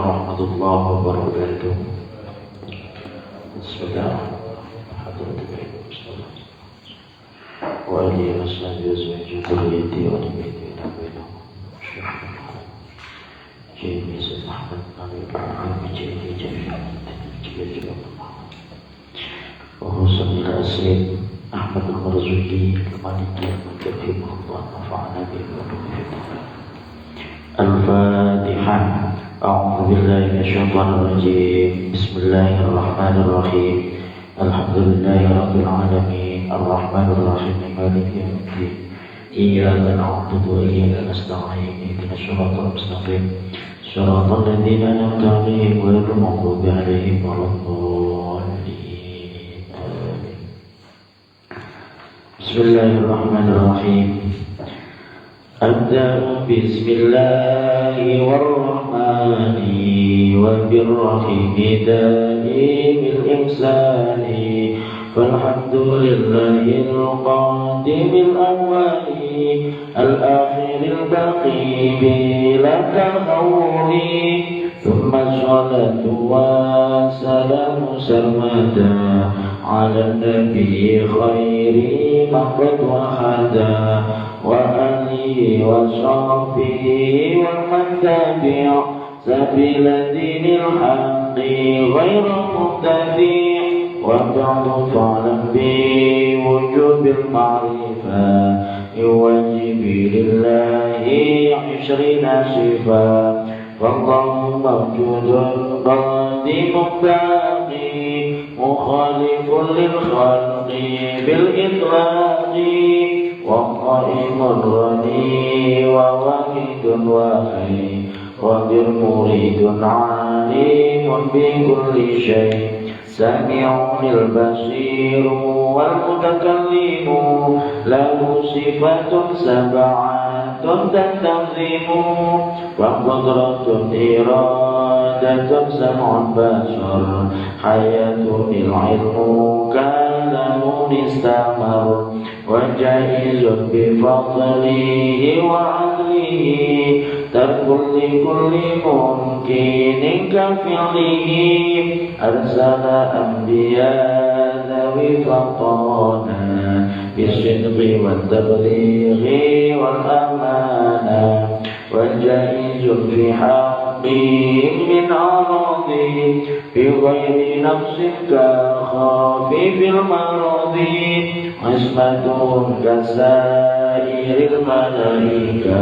warahmatullahi wabarakatuh. Bismillahirrahmanirrahim. Wa alihi washabihi azwaji dzurriyyati wa nabiyyi bainahum. Jami Muhammad Nabi Muhammad jami jami wa husain al-asri Ahmad al-Marzuki al-Maliki al-Mukaffim Allah nafa'ana bihi wa Al-Fatihah. A'udzu billahi minasyaitonir rajim. Bismillahirrahmanirrahim. Alhamdulillahi rabbil alamin. Arrahmanir rahim. Maliki yaumiddin. Iyyaka na'budu wa iyyaka nasta'in. Ihdinas siratal mustaqim. Shiratal ladzina an'amta 'alaihim ghairil maghdubi 'alaihim waladdallin. Amin. Bismillahirrahmanirrahim. Abda'u bismillahi warrahmani wa birrahimi da'imil ihsani falhamdulillahil qadimil awwali al-akhiril baqi bila tahawuli thumma salatu wa salamu sarmada ala nabi khairi maqad wa hada wa alihi wa sahbihi wa man tabi'a sabila dinil haqqi ghayra mubtadi' wa ba'du fa'lam bi wujubil ma'rifah yuwajibi lillahi 'ishrina sifat wallahu mawjudun qadimun baqi mukhalifun lil khalqi bil itlaqi وقائم غني وواحد واحد قدير مريد عليم بكل شيء سميع البصير والمتكلم له صفات سبعة تنتظم وقدرة إرادة سمع بشر حياة العلم كلام استمر وجائز بفضله وعدله ترك لكل ممكن كفعله أرسل أنبياء ذوي فطانا بالصدق والتبليغ والأمانة وجائز في حقهم من أراضي بغير نفس كخافي في المرض عصمتهم كسائر الملائكة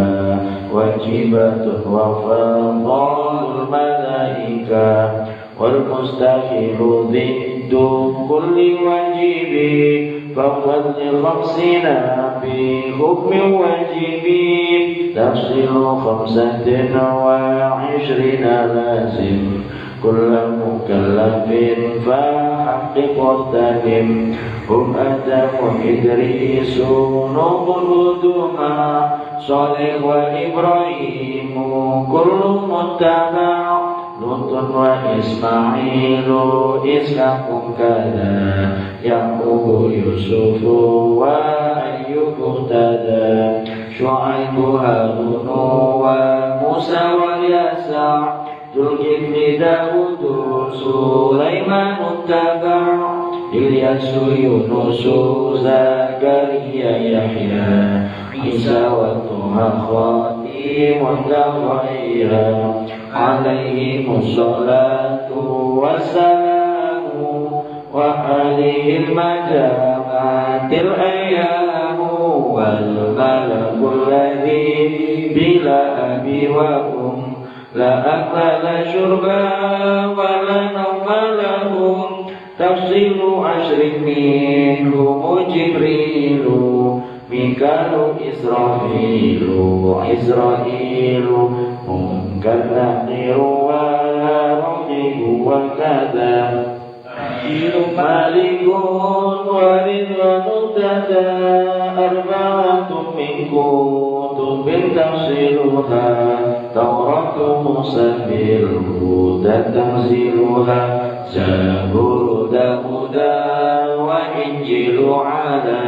واجبة وفضل الملائكة والمستحيل ضد كل واجب فقد لخمسنا بحكم واجب تفصيل 25 لازم كل مكلف فحقق واغتنم هم آدم وإدريس نوح هدوما صالح وإبراهيم كل متبع لوط وإسماعيل إسحاق كذا يعقوب يوسف وأيوب اهتدى شعيب هارون وموسى واليسع ذو الكفل داود سليمان اتبع إلياس يونس زكريا يحيى عيسى وطه خاتم غير عليهم الصلاة والسلام وعليه المجامعات الأيام والملك الذي بلا أبي وأم لا أكل لا شرب ولا نوم لهم تفصيل 10 منهم جبريل ميكال إسرافيل عزرائيل منكر نقير ورقيب وكذا مالك ورضوان ابتدى 4 من كتب تفصيلها توراة موسى بالهدى تنزيلها زبور داود وإنجيل على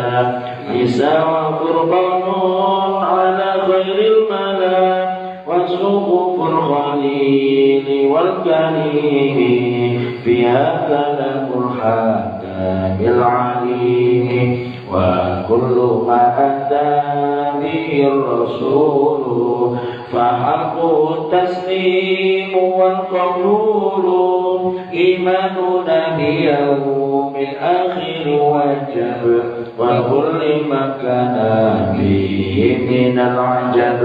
عيسى وقربان على خير الملا وصحف الخليل والكريم فيها كلام الحكام العليم وكل ما أتى به الرسول فحق التسليم والقبول إيماننا بيوم الآخر وجب وكل ما كان فيه من العجب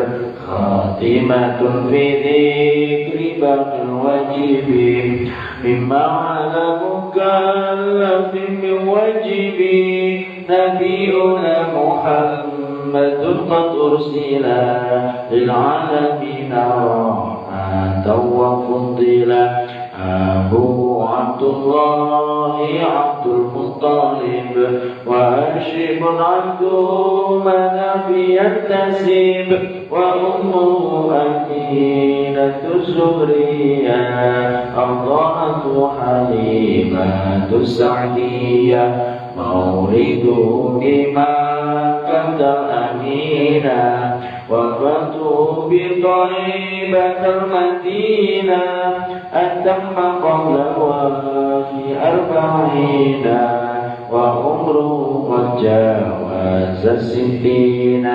خاتمة في ذكر باقي الواجب مما على مكلف من واجب نبينا محمد قد أرسل للعالمين رحمة وفضلا أبو عبد الله عبد المطلب وهاشم عبد مناف ينتسب وأمه أمينة الزهرية أرضعت حليمة السعدية مولده بمكة الأمينة وفاته بطيبة المدينة أتم قبل وفي 40 وعمره قد جاوز 60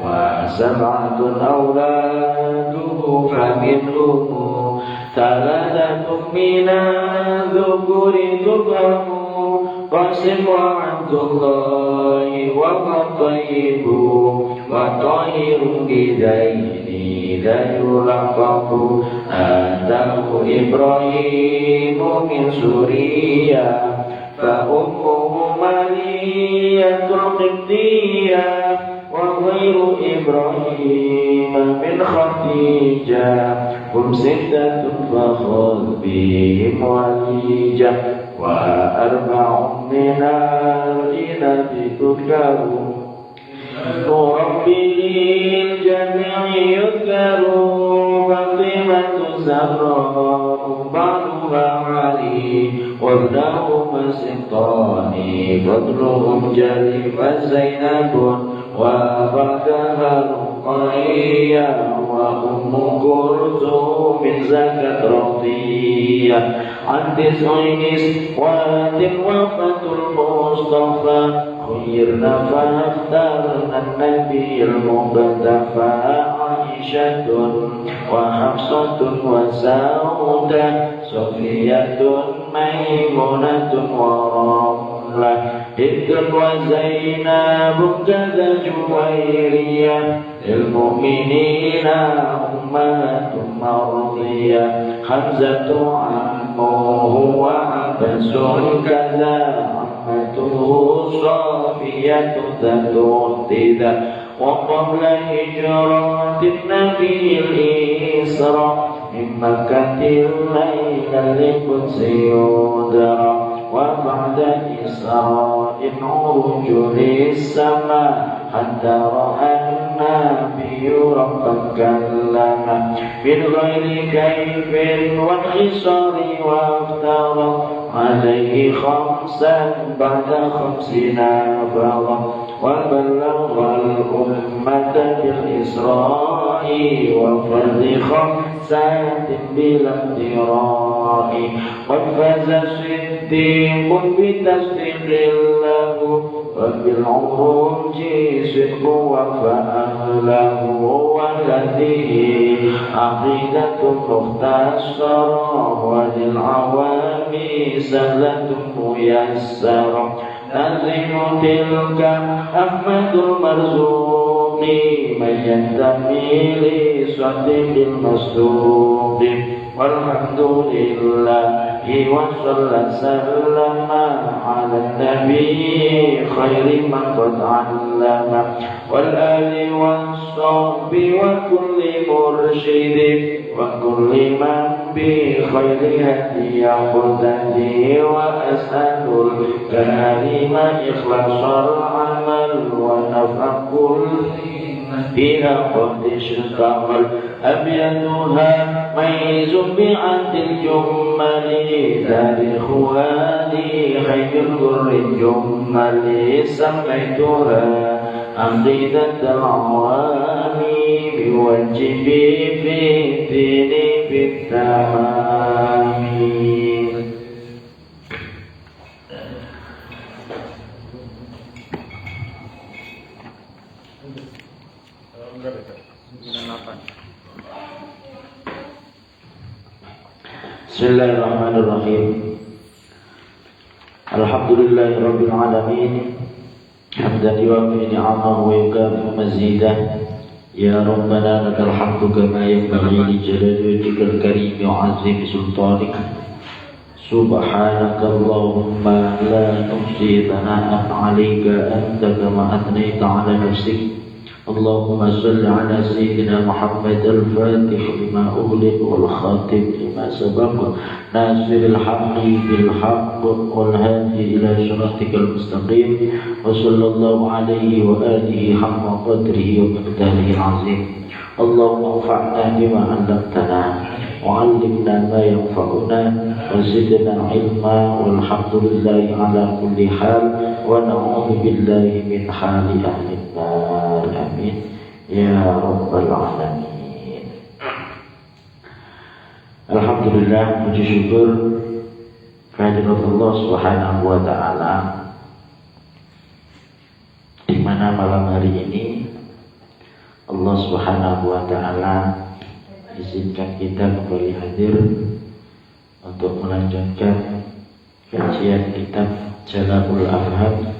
و7 أولاده فمنهم 3 من الذكور تفهم قاسم وعبد الله وطيب وطاهر بذين لا يلقب آتاه إبراهيم من سوريا فأمه مارية القبطية وغير إبراهيم من خديجة هم 6 فخذ بهم وليجة و4 من الإناث تذكر ربه الجميع يذكر فاطمة الزهراء بعدها علي وابنهما السلطان فضلهم جلي فزينب وبعدها رقية وأم كلثوم زكت رضية عن 9 نسوات وفاة المصطفى خيرنا فاخترنا النبي المقتفى عائشة وحفصة وسودة صفية ميمونة ورملة هند وزينب كذا جويرية للمؤمنين أمهات مرضية حمزة عمه وعبس كذا عمته صافية تهتدى وقبل هجرة النبي الإسراء من مكة الليل لقدس يدرى وبعد إسراء عرج للسماء حتى رأى النبي ربا كلما من غير كيف وانحصار وافترى عليه 5 بعد 50 فرضا وبلغ الأمة بالإسراء وفرض 5 بلا اضطراء قد فاز صديق بتصديق له وبالعروج صدق وفأهله وهذه عقيدة مختصرة وللعوام سهلة ميسرة نزل تلك أحمد المرزوق من ينتمي لصدق المصدوق والحمد لله وصلى سلم على النبي خير من قد علم والآل والصحب وكل مرشد وكل من بخير هدي يقتدي وأسأل الكريم إخلاص العمل ونفع كل بها قد اشتغل أبيضها ميز بعد الجمل تاريخها لخير الغر الجمل سميتها عقيدة العوام wajibi fi dini bitamami. Bismillahirrahmanirrahim. Alhamdulillahirabbil alamin. Hamdan yuwafi ni'amahu wa yukafi mazidah. Ya Rabbana lakal hamdu kama yanbaghi li jalali wajhikal karim wa 'azimi sultanik. Subhanaka Allahumma la nuhsi thana'an 'alaika anta kama athnayta 'ala nafsik. Allahumma salli ala sayyidina Muhammad al-Fatih lima ughliq wal khatim lima sabaq nasiril haqqi bil haqq wal hadi ila siratikal mustaqim wa sallallahu alaihi wa alihi haqqa qadrihi wa miqdarihi azim. Allahumma anfa'na bima 'allamtana wa 'allimna ma yanfa'una wa zidna 'ilma walhamdulillahi ala kulli hal wa na'udzu billahi min hali ahli an-nar. Amin ya rabbal alamin. Alhamdulillah, puji syukur kehadirat Allah Subhanahu wa taala, di mana malam hari ini Allah Subhanahu wa taala izinkan kita kembali hadir untuk melanjutkan kajian kitab Jala'ul Afham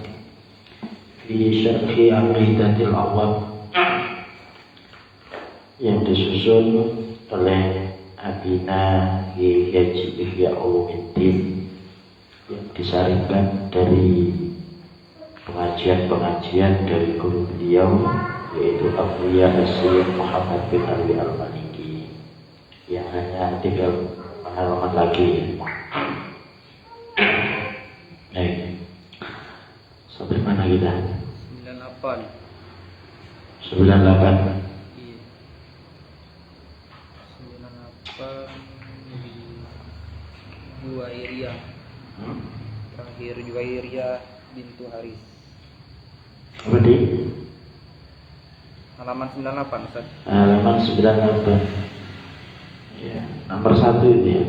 fi syarhi aqidatil awam yang disusun oleh Abina Haji Ihya Ulumuddin, yang disaringkan dari pengajian-pengajian dari guru beliau, yaitu Abuya Sayyid Muhammad bin Ali Al-Maliki, yang hanya 3 halaman lagi. Sampai mana kita? 98. Iya. 98 Juwairiyah. Terakhir Juwairiyah bintu Haris. Berarti Halaman 98, Ustaz. halaman 98. Ya, nomor 1 itu ya.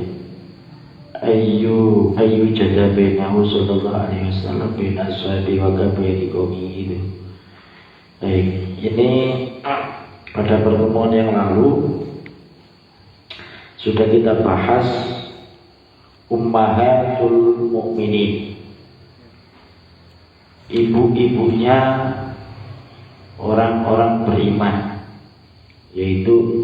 Ayu jada bainahu sallallahu alaihi wasallam bain ashabi wa kabairi qaumihi itu. Baik, ini pada pertemuan yang lalu sudah kita bahas ummahatul mukminin, ibu-ibunya orang-orang beriman, yaitu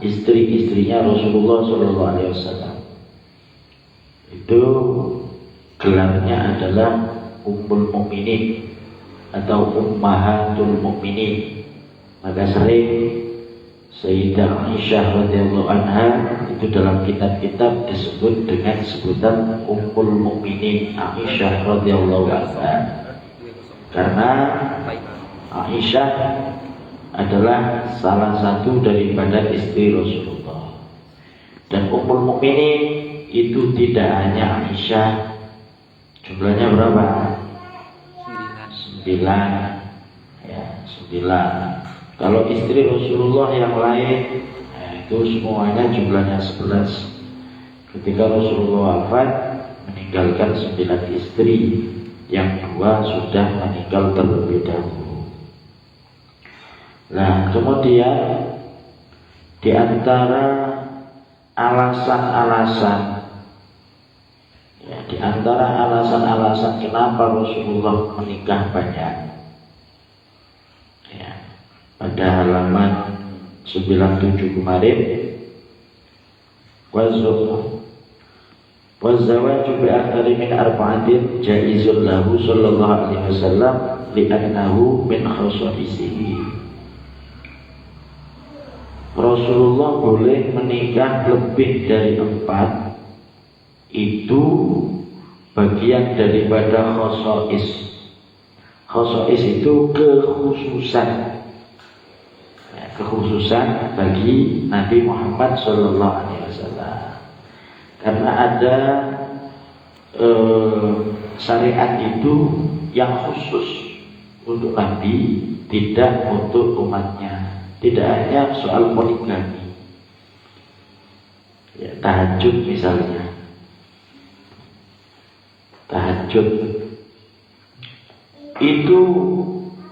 istri-istrinya Rasulullah sallallahu alaihi wasallam. Itu gelarnya adalah Ummul Mukminin atau Ummahatul Mukminin. Maka sering Sayyidah Aisyah radhiyallahu anha itu dalam kitab-kitab disebut dengan sebutan Ummul Mukminin Aisyah radhiyallahu anha, karena Aisyah adalah salah satu daripada istri Rasulullah. Dan Ummul Mukminin itu tidak hanya Aisyah, jumlahnya berapa? 9. Ya, 9. Kalau istri Rasulullah yang lain, itu semuanya jumlahnya 11. Ketika Rasulullah wafat, meninggalkan 9 istri, yang 2 sudah meninggal terlebih dahulu. Nah, kemudian di antara alasan-alasan, di antara alasan-alasan kenapa Rasulullah menikah banyak, ya, pada halaman 97 kemarin, wazawaju bi aktsari min arba'atin jaizul lahu sallallahu alaihi wasallam li'annahu min khasaisihi. Rasulullah boleh menikah lebih dari 4, itu bagian daripada khosais. Khosais itu kekhususan, kekhususan bagi Nabi Muhammad Sallallahu Alaihi Wasallam. Karena ada syariat itu yang khusus untuk Nabi, tidak untuk umatnya, Tidak hanya soal poligami, ya, tahajud misalnya. Tahajud itu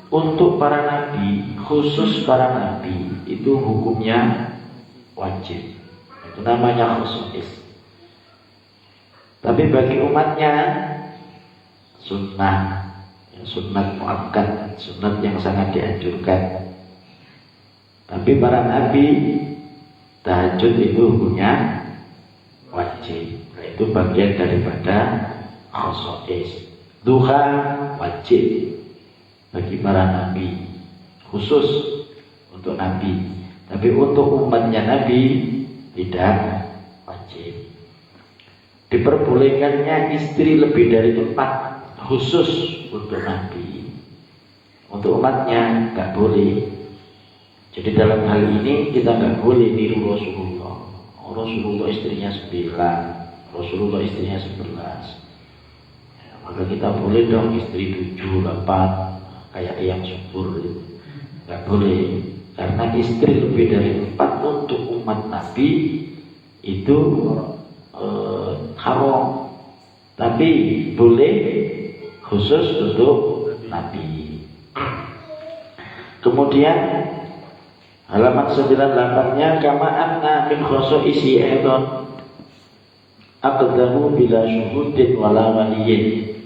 untuk para nabi, khusus para nabi, itu hukumnya wajib. Itu namanya khusus. Tapi bagi umatnya sunnah, ya, sunnat muakkad, sunnat yang sangat dianjurkan. Tapi para nabi tahajud itu hukumnya wajib. Nah, itu bagian daripada khusus. Duha wajib bagi para nabi, khusus untuk nabi. Tapi untuk umatnya nabi tidak wajib. Diperbolehkannya istri lebih dari 4, khusus untuk nabi. Untuk umatnya nggak boleh. Jadi dalam hal ini kita nggak boleh niru Rasulullah. Rasulullah istrinya 9, Rasulullah istrinya 11. Ya, maka kita boleh dong istri 7, 8, kayak yang subur itu. Nggak boleh. Karena istri lebih dari 4 untuk umat Nabi itu haram. Tapi boleh khusus untuk Nabi. Kemudian halaman 98-nya kama anna min khususi aidan aqdahu bila syuhudin wala waliyin.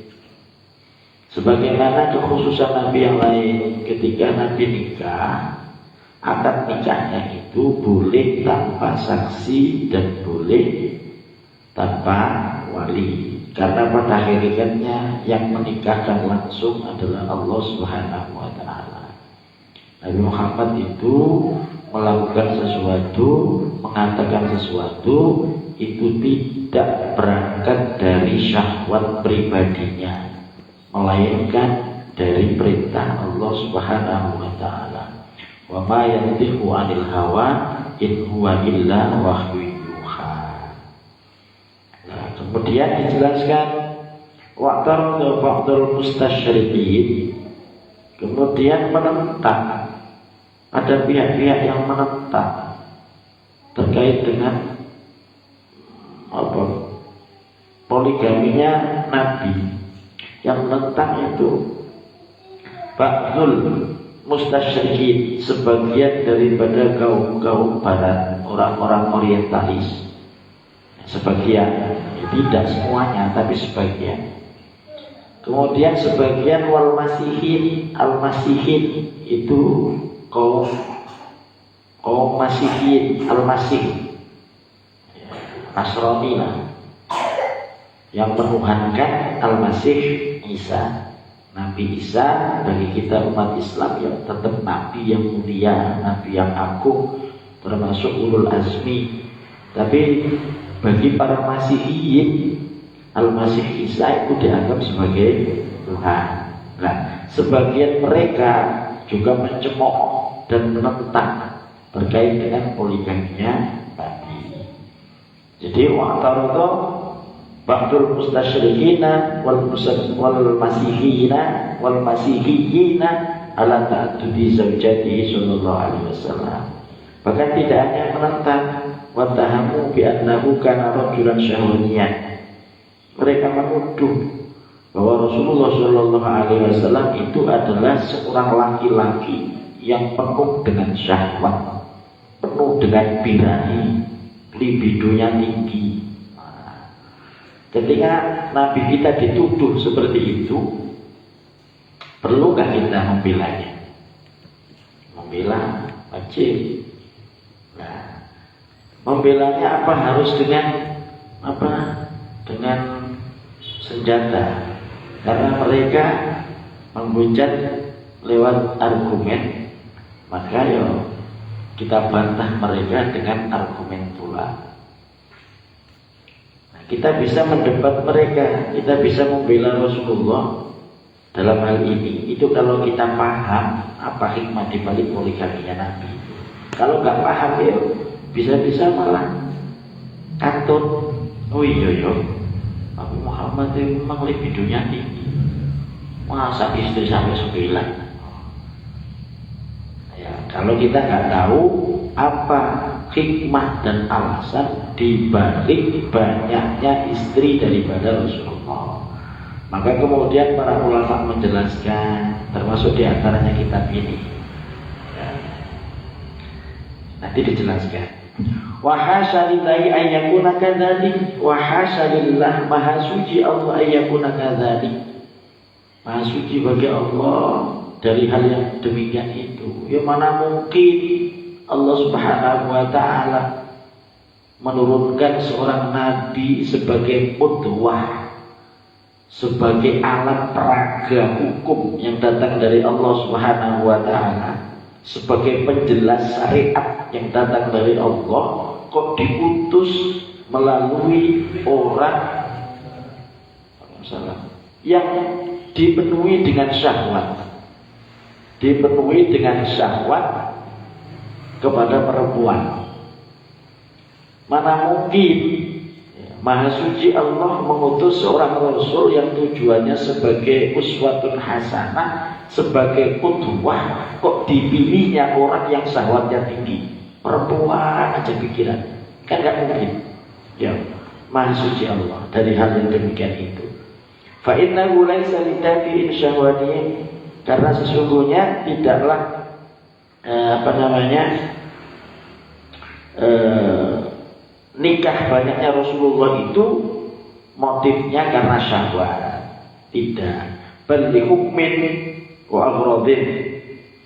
Sebagaimana kekhususan Nabi yang lain, ketika Nabi nikah, akad nikahnya itu boleh tanpa saksi dan boleh tanpa wali. Karena pada hakikatnya yang menikahkan langsung adalah Allah Subhanahu wa ta'ala. Nabi Muhammad itu melakukan sesuatu, mengatakan sesuatu, itu tidak berangkat dari syahwat pribadinya, melainkan dari perintah Allah Subhanahu wa ta'ala. Wa ma yantiqu 'anil hawa in huwa illa wahyu yuha. Nah, kemudian dijelaskan waqtarul ba'dul mustasyriqin. Kemudian menentang, ada pihak-pihak yang menentang terkait dengan poligaminya Nabi. Yang menentang itu ba'dul mustasyriqin, sebagian daripada kaum barat, orang-orang orientalis. Sebagian, tidak semuanya, tapi sebagian. Kemudian sebagian wal masihin, al masihin itu kaum masihin, al masih, Nasrani lah, yang menuhankan al masih Isa. Nabi Isa bagi kita umat Islam yang tetap Nabi yang mulia, Nabi yang agung, termasuk ulul azmi. Tapi bagi para masihiyin, Al-Masih Isa itu dianggap sebagai Tuhan. Nah, sebagian mereka juga mencemooh dan menentang terkait dengan poligaminya Nabi. Jadi wa'taradu ba'dul mustasyriqina wal masihiyina ala ta'addudi zawjatihi sallallahu alaihi wasallam. Bahkan tidak hanya menentang, wa tahamu bi annahu kana rajulan syahwaniyan. Mereka menuduh bahwa Rasulullah sallallahu alaihi wasallam itu adalah seorang laki-laki yang penuh dengan syahwat, penuh dengan birahi, libidonya tinggi. Ketika Nabi kita dituduh seperti itu, perlukah kita membelanya? Membela wajib. Nah, membelanya apa? Harus dengan apa? Dengan senjata. Karena mereka menghujat lewat argumen, maka kita bantah mereka dengan argumen pula. Kita bisa mendebat mereka, kita bisa membela Rasulullah dalam hal ini. Itu kalau kita paham apa hikmah di balik poligaminya Nabi. Kalau nggak paham bisa-bisa malah katut. Oh iya, Nabi Muhammad itu memang libidonya tinggi. Masa istri sampai 9? Ya kalau kita nggak tahu apa hikmah dan alasan dibalik banyaknya istri daripada Rasulullah. Maka kemudian para ulama menjelaskan, termasuk diantaranya kitab ini. Nanti dijelaskan. Wa hasya lillahi an yakuna kadzalik, wa hasya lillah, maha suci Allah an yakuna kadzalik. Maha suci bagi Allah dari hal yang demikian itu. Ya mana mungkin Allah Subhanahu wa taala menurunkan seorang nabi sebagai qudwah, sebagai alat peraga hukum yang datang dari Allah Subhanahu wa taala, sebagai penjelas syariat yang datang dari Allah, kok diutus melalui orang yang dipenuhi dengan syahwat, dipenuhi dengan syahwat kepada perempuan. Mana mungkin Maha suci Allah mengutus seorang Rasul yang tujuannya sebagai uswatun hasanah, sebagai qudwah, kok dipilihnya orang yang syahwatnya tinggi, perempuan aja pikiran, kan gak mungkin. Ya, Maha suci Allah dari hal yang demikian itu. Fa innahu laisa lidafi'in syahwatiyyin, karena sesungguhnya tidaklah nikah banyaknya Rasulullah itu motifnya karena syahwat, tidak. Bal li hukmin wa aghradin,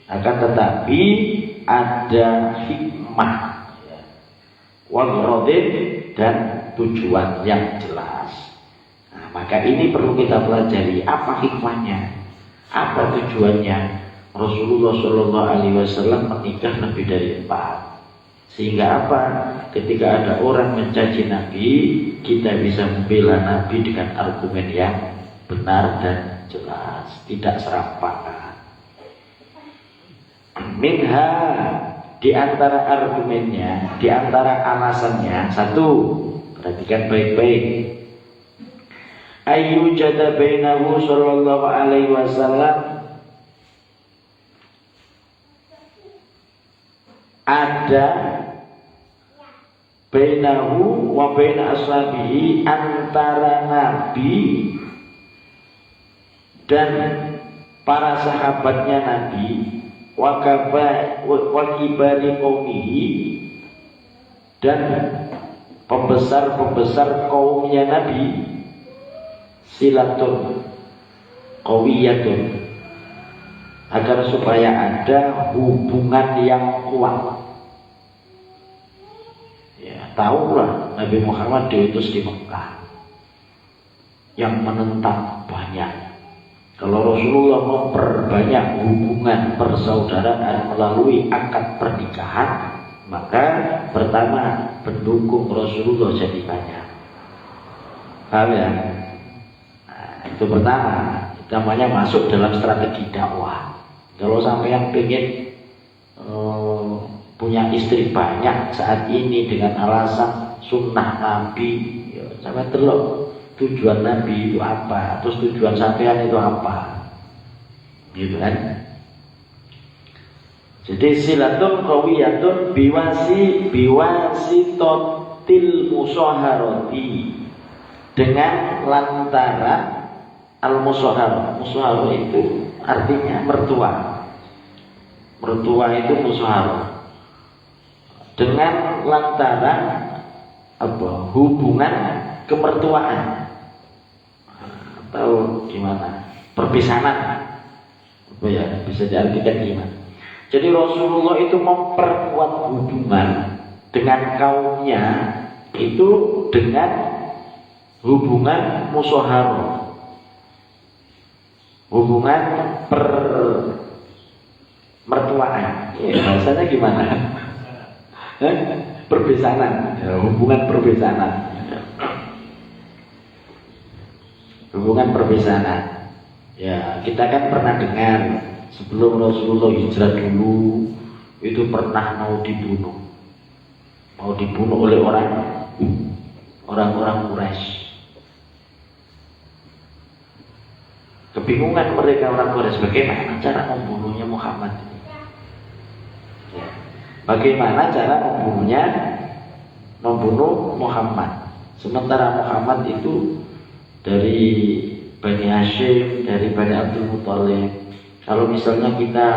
akan tetapi ada hikmah wa aghradin dan tujuan yang jelas. Nah, maka ini perlu kita pelajari, apa hikmahnya, apa tujuannya Rasulullah Shallallahu Alaihi Wasallam menikah lebih dari 4. Sehingga apa? Ketika ada orang mencaci Nabi, kita bisa membela Nabi dengan argumen yang benar dan jelas, tidak serampangan. Minha, di antara argumennya, di antara alasannya, satu, perhatikan baik-baik. Ayyujada bainahu sallallahu alaihi wasallam, ada bainahu wa baina ashabihi, antara Nabi dan para sahabatnya Nabi, wa kibari qaumihi, dan pembesar-pembesar kaumnya Nabi, silatun qawiyatun, agar supaya ada hubungan yang kuat. Ya, tahulah Nabi Muhammad diutus di Mekah yang menentang banyak. Kalau Rasulullah memperbanyak hubungan persaudaraan melalui akad pernikahan, maka pertama pendukung Rasulullah jadi banyak. Paham ya? Nah, itu pertama, namanya masuk dalam strategi dakwah. Kalau sampai yang pengen punya istri banyak saat ini dengan alasan sunnah Nabi, ya, sampai telok tujuan Nabi itu apa, terus tujuan sampean itu apa, gitu kan? Jadi silatun qawiyatun biwasitotil musaharati, dengan lantaran al-musahar. Musahar itu artinya mertua. Mertua itu musahar. Dengan lantaran apa? Hubungan kemertuaan. Atau gimana? Perpisahan. Apa ya? Bisa diartikan gimana? Jadi Rasulullah itu memperkuat hubungan dengan kaumnya itu dengan hubungan musyawarah, hubungan mertuaan. Ya, bahasanya gimana? Perbesanan, ya, hubungan perbesanan. Hubungan perbesanan. Ya, kita kan pernah dengar sebelum Rasulullah hijrah dulu itu pernah mau dibunuh oleh orang-orang Quraisy. Kebingungan mereka orang Quraisy, bagaimana cara membunuhnya Muhammad ini. Bagaimana cara membunuhnya? Membunuh Muhammad. Sementara Muhammad itu dari Bani Hashim, dari Bani Abdul Muthalib. Kalau misalnya kita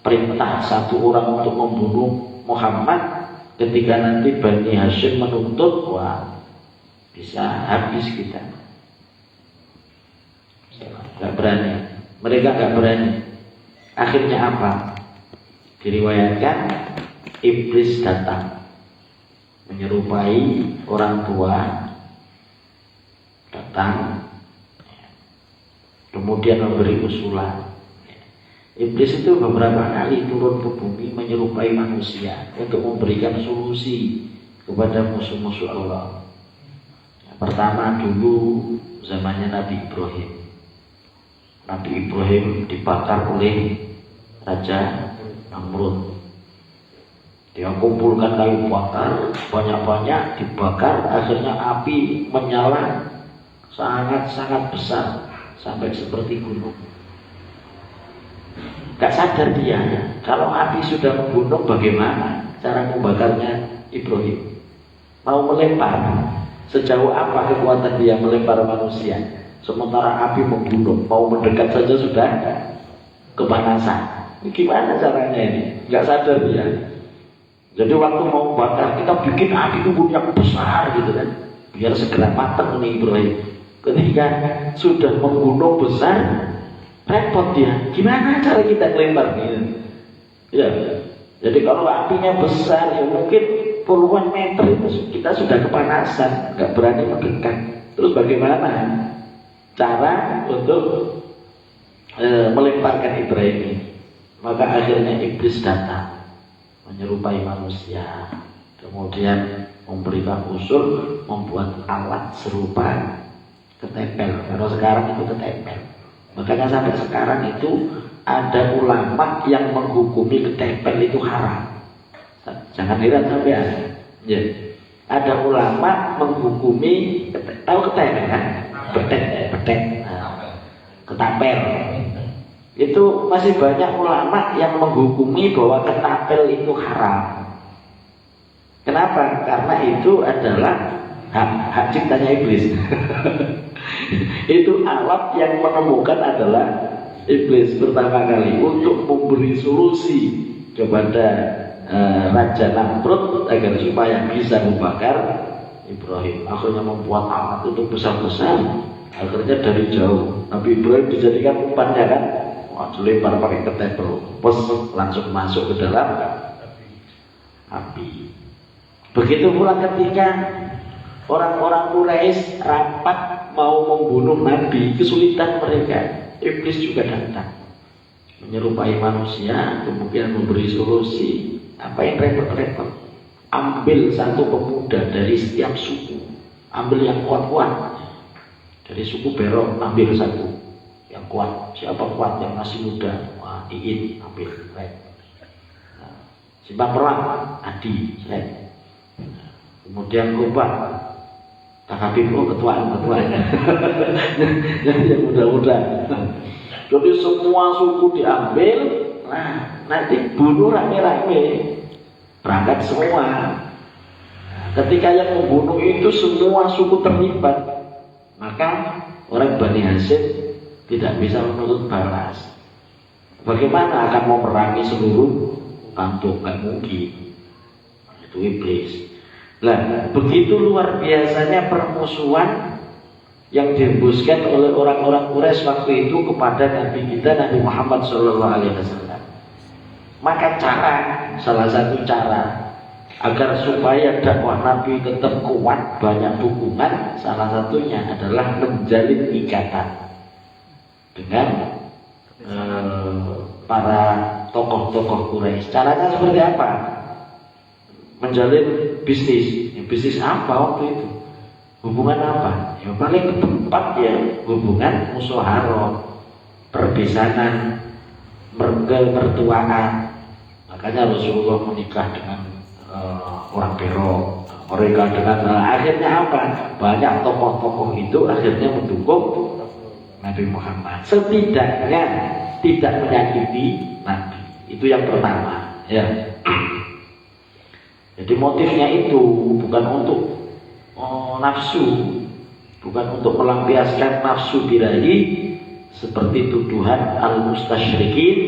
perintah satu orang untuk membunuh Muhammad, ketika nanti Bani Hashim menuntut, wah, bisa habis kita. Gak berani. Mereka gak berani. Akhirnya apa? Diriwayatkan iblis datang menyerupai orang tua, datang kemudian memberi usulan. Iblis itu beberapa kali turun ke bumi menyerupai manusia untuk memberikan solusi kepada musuh-musuh Allah. Pertama dulu zamannya Nabi Ibrahim. Nabi Ibrahim dibakar oleh Raja Namrud. Dia kumpulkan kayu bakar banyak-banyak, dibakar, akhirnya api menyala sangat-sangat besar sampai seperti gunung. Gak sadar dia, kalau api sudah membunuh, bagaimana cara membakarnya Ibrahim? Mau melempar, sejauh apa kekuatan dia melempar manusia? Sementara api membunuh, mau mendekat saja sudah kepanasan. Gimana caranya ini? Gak sadar dia. Jadi waktu mau bakar, kita bikin api unggun yang besar gitu kan, biar segera matang nih Ibrahim. Ketika sudah membunuh besar, repot dia. Gimana cara kita lempar gitu? Ya. Jadi kalau apinya besar, ya mungkin puluhan meter itu kita sudah kepanasan, nggak berani mendekat. Terus bagaimana cara untuk melemparkan Ibrahim ini? Maka akhirnya iblis datang menyerupai manusia, kemudian memberikan usul membuat alat serupa ketempel. Kalau sekarang itu ketempel. Makanya sampai sekarang itu ada ulama yang menghukumi ketempel itu haram. Jangan heran sampai ada. Ya. Ada ulama menghukumi, tahu ketempel kan? Betek. Ketapel. Itu masih banyak ulama yang menghukumi bahwa ketapel itu haram. Kenapa? Karena itu adalah hak ciptanya iblis. Itu alat yang menemukan adalah iblis pertama kali untuk memberi solusi kepada Raja Namrud agar supaya bisa membakar Ibrahim. Akhirnya membuat alat itu besar-besar. Akhirnya dari jauh Nabi Ibrahim dijadikan umpannya kan, dilempar pakai ketempel, langsung masuk ke dalam api. Begitu pula ketika orang-orang Quraisy rapat mau membunuh Nabi, kesulitan mereka, iblis juga datang menyerupai manusia, kemudian memberi solusi. Apa yang repot-repot? Ambil satu pemuda dari setiap suku, ambil yang kuat-kuat. Dari suku Berok ambil satu yang kuat. Siapa kuat? Yang masih muda. Wah, Iin ambil. Nah, Simpang Perang Adi. Kemudian Kubat KKP ketuaan. Yang muda-muda. Jadi semua suku diambil. Nah, nanti bunuh rame-rame. Berangkat semua. Nah, ketika yang membunuh itu semua suku terlibat, maka orang Bani Hashim tidak bisa menuntut balas. Bagaimana akan memerangi seluruh kampung? Gak mungkin. Itu iblis. Nah, begitu luar biasanya permusuhan yang dihembuskan oleh orang-orang Quraisy waktu itu kepada Nabi kita Nabi Muhammad SAW. Maka salah satu cara agar supaya dakwah Nabi tetap kuat, banyak dukungan, salah satunya adalah menjalin ikatan dengan para tokoh-tokoh Quraisy. Caranya seperti apa? Menjalin bisnis. Bisnis apa waktu itu? Hubungan apa? Yang paling tepat ya hubungan musyawarah, perpisahan, mertuaan. Makanya Rasulullah menikah dengan orang Berok, mereka dengan akhirnya apa? Banyak tokoh-tokoh itu akhirnya mendukung Nabi Muhammad. Setidaknya tidak menyakiti Nabi. Itu yang pertama. Ya. Jadi motifnya itu bukan untuk nafsu, bukan untuk melampiaskan nafsu birahi seperti tuduhan al-mustasyrikin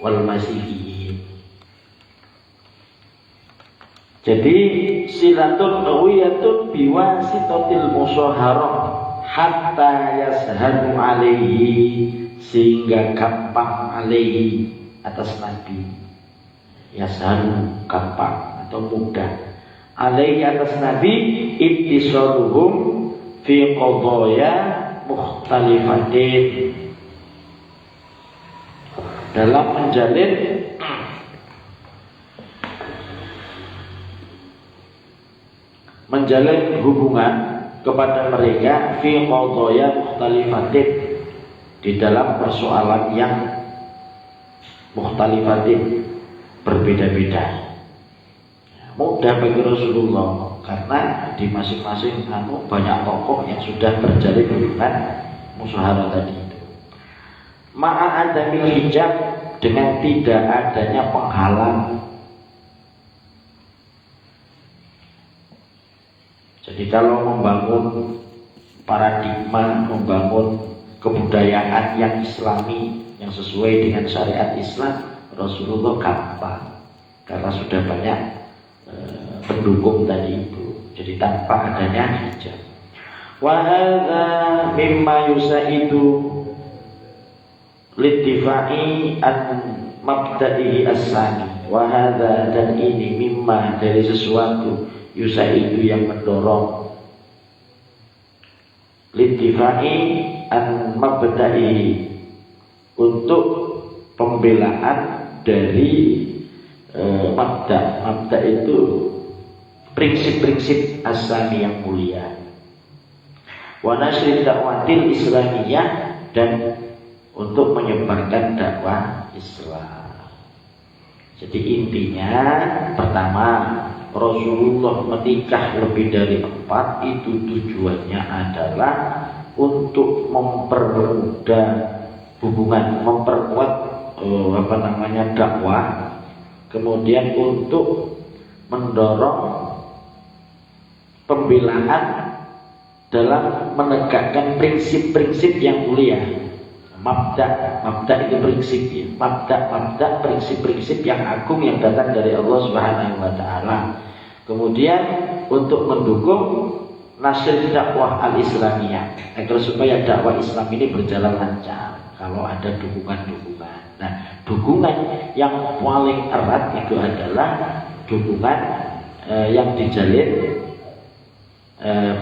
wal masihiyin. Jadi silatun qawiyatun biwasitatil musyaharah hatta yashhadu alaihi, sehingga gampang alaihi atas Nabi. Yashhadu gampang atau mudah. Alaihi atas Nabi ittisaluhum fi qadaya mukhtalifatin, dalam menjalin hubungan kepada mereka fi qadaya mukhtalifatin, di dalam persoalan yang mukhtalifatin, berbeda-beda. Mudah bagi Rasulullah karena di masing-masing banyak tokoh yang sudah terjalin hubungan musyawarah tadi itu. Ma'a adamil hijab, dengan tidak adanya penghalang. Jadi kalau membangun paradigma, membangun kebudayaan yang islami, yang sesuai dengan syariat Islam, Rasulullah gampang karena sudah banyak pendukung tadi itu. Jadi tanpa adanya hijab. Wa hadza mimma yusaidu liddifa'i an mabda'ihi as-sani. Wa hadza, dan ini mimma, dari sesuatu, yusaidu yang mendorong, liddifa'i an mabda'ihi, untuk pembelaan dari mabda itu prinsip-prinsip asami yang mulia. Wa nasri dakwatil islamiyah, dan untuk menyebarkan dakwah Islam. Jadi intinya pertama, Rasulullah menikah lebih dari 4 itu tujuannya adalah untuk mempermudah hubungan, memperkuat dakwah, kemudian untuk mendorong pembelaan dalam menegakkan prinsip-prinsip yang mulia. Mabda itu prinsip, mabda prinsip-prinsip yang agung yang datang dari Allah Subhanahu wa taala. Kemudian untuk mendukung nasr dakwah al-islamiyah, agar supaya dakwah Islam ini berjalan lancar. Kalau ada dukungan-dukungan. Nah, dukungan yang paling erat itu adalah dukungan yang dijalin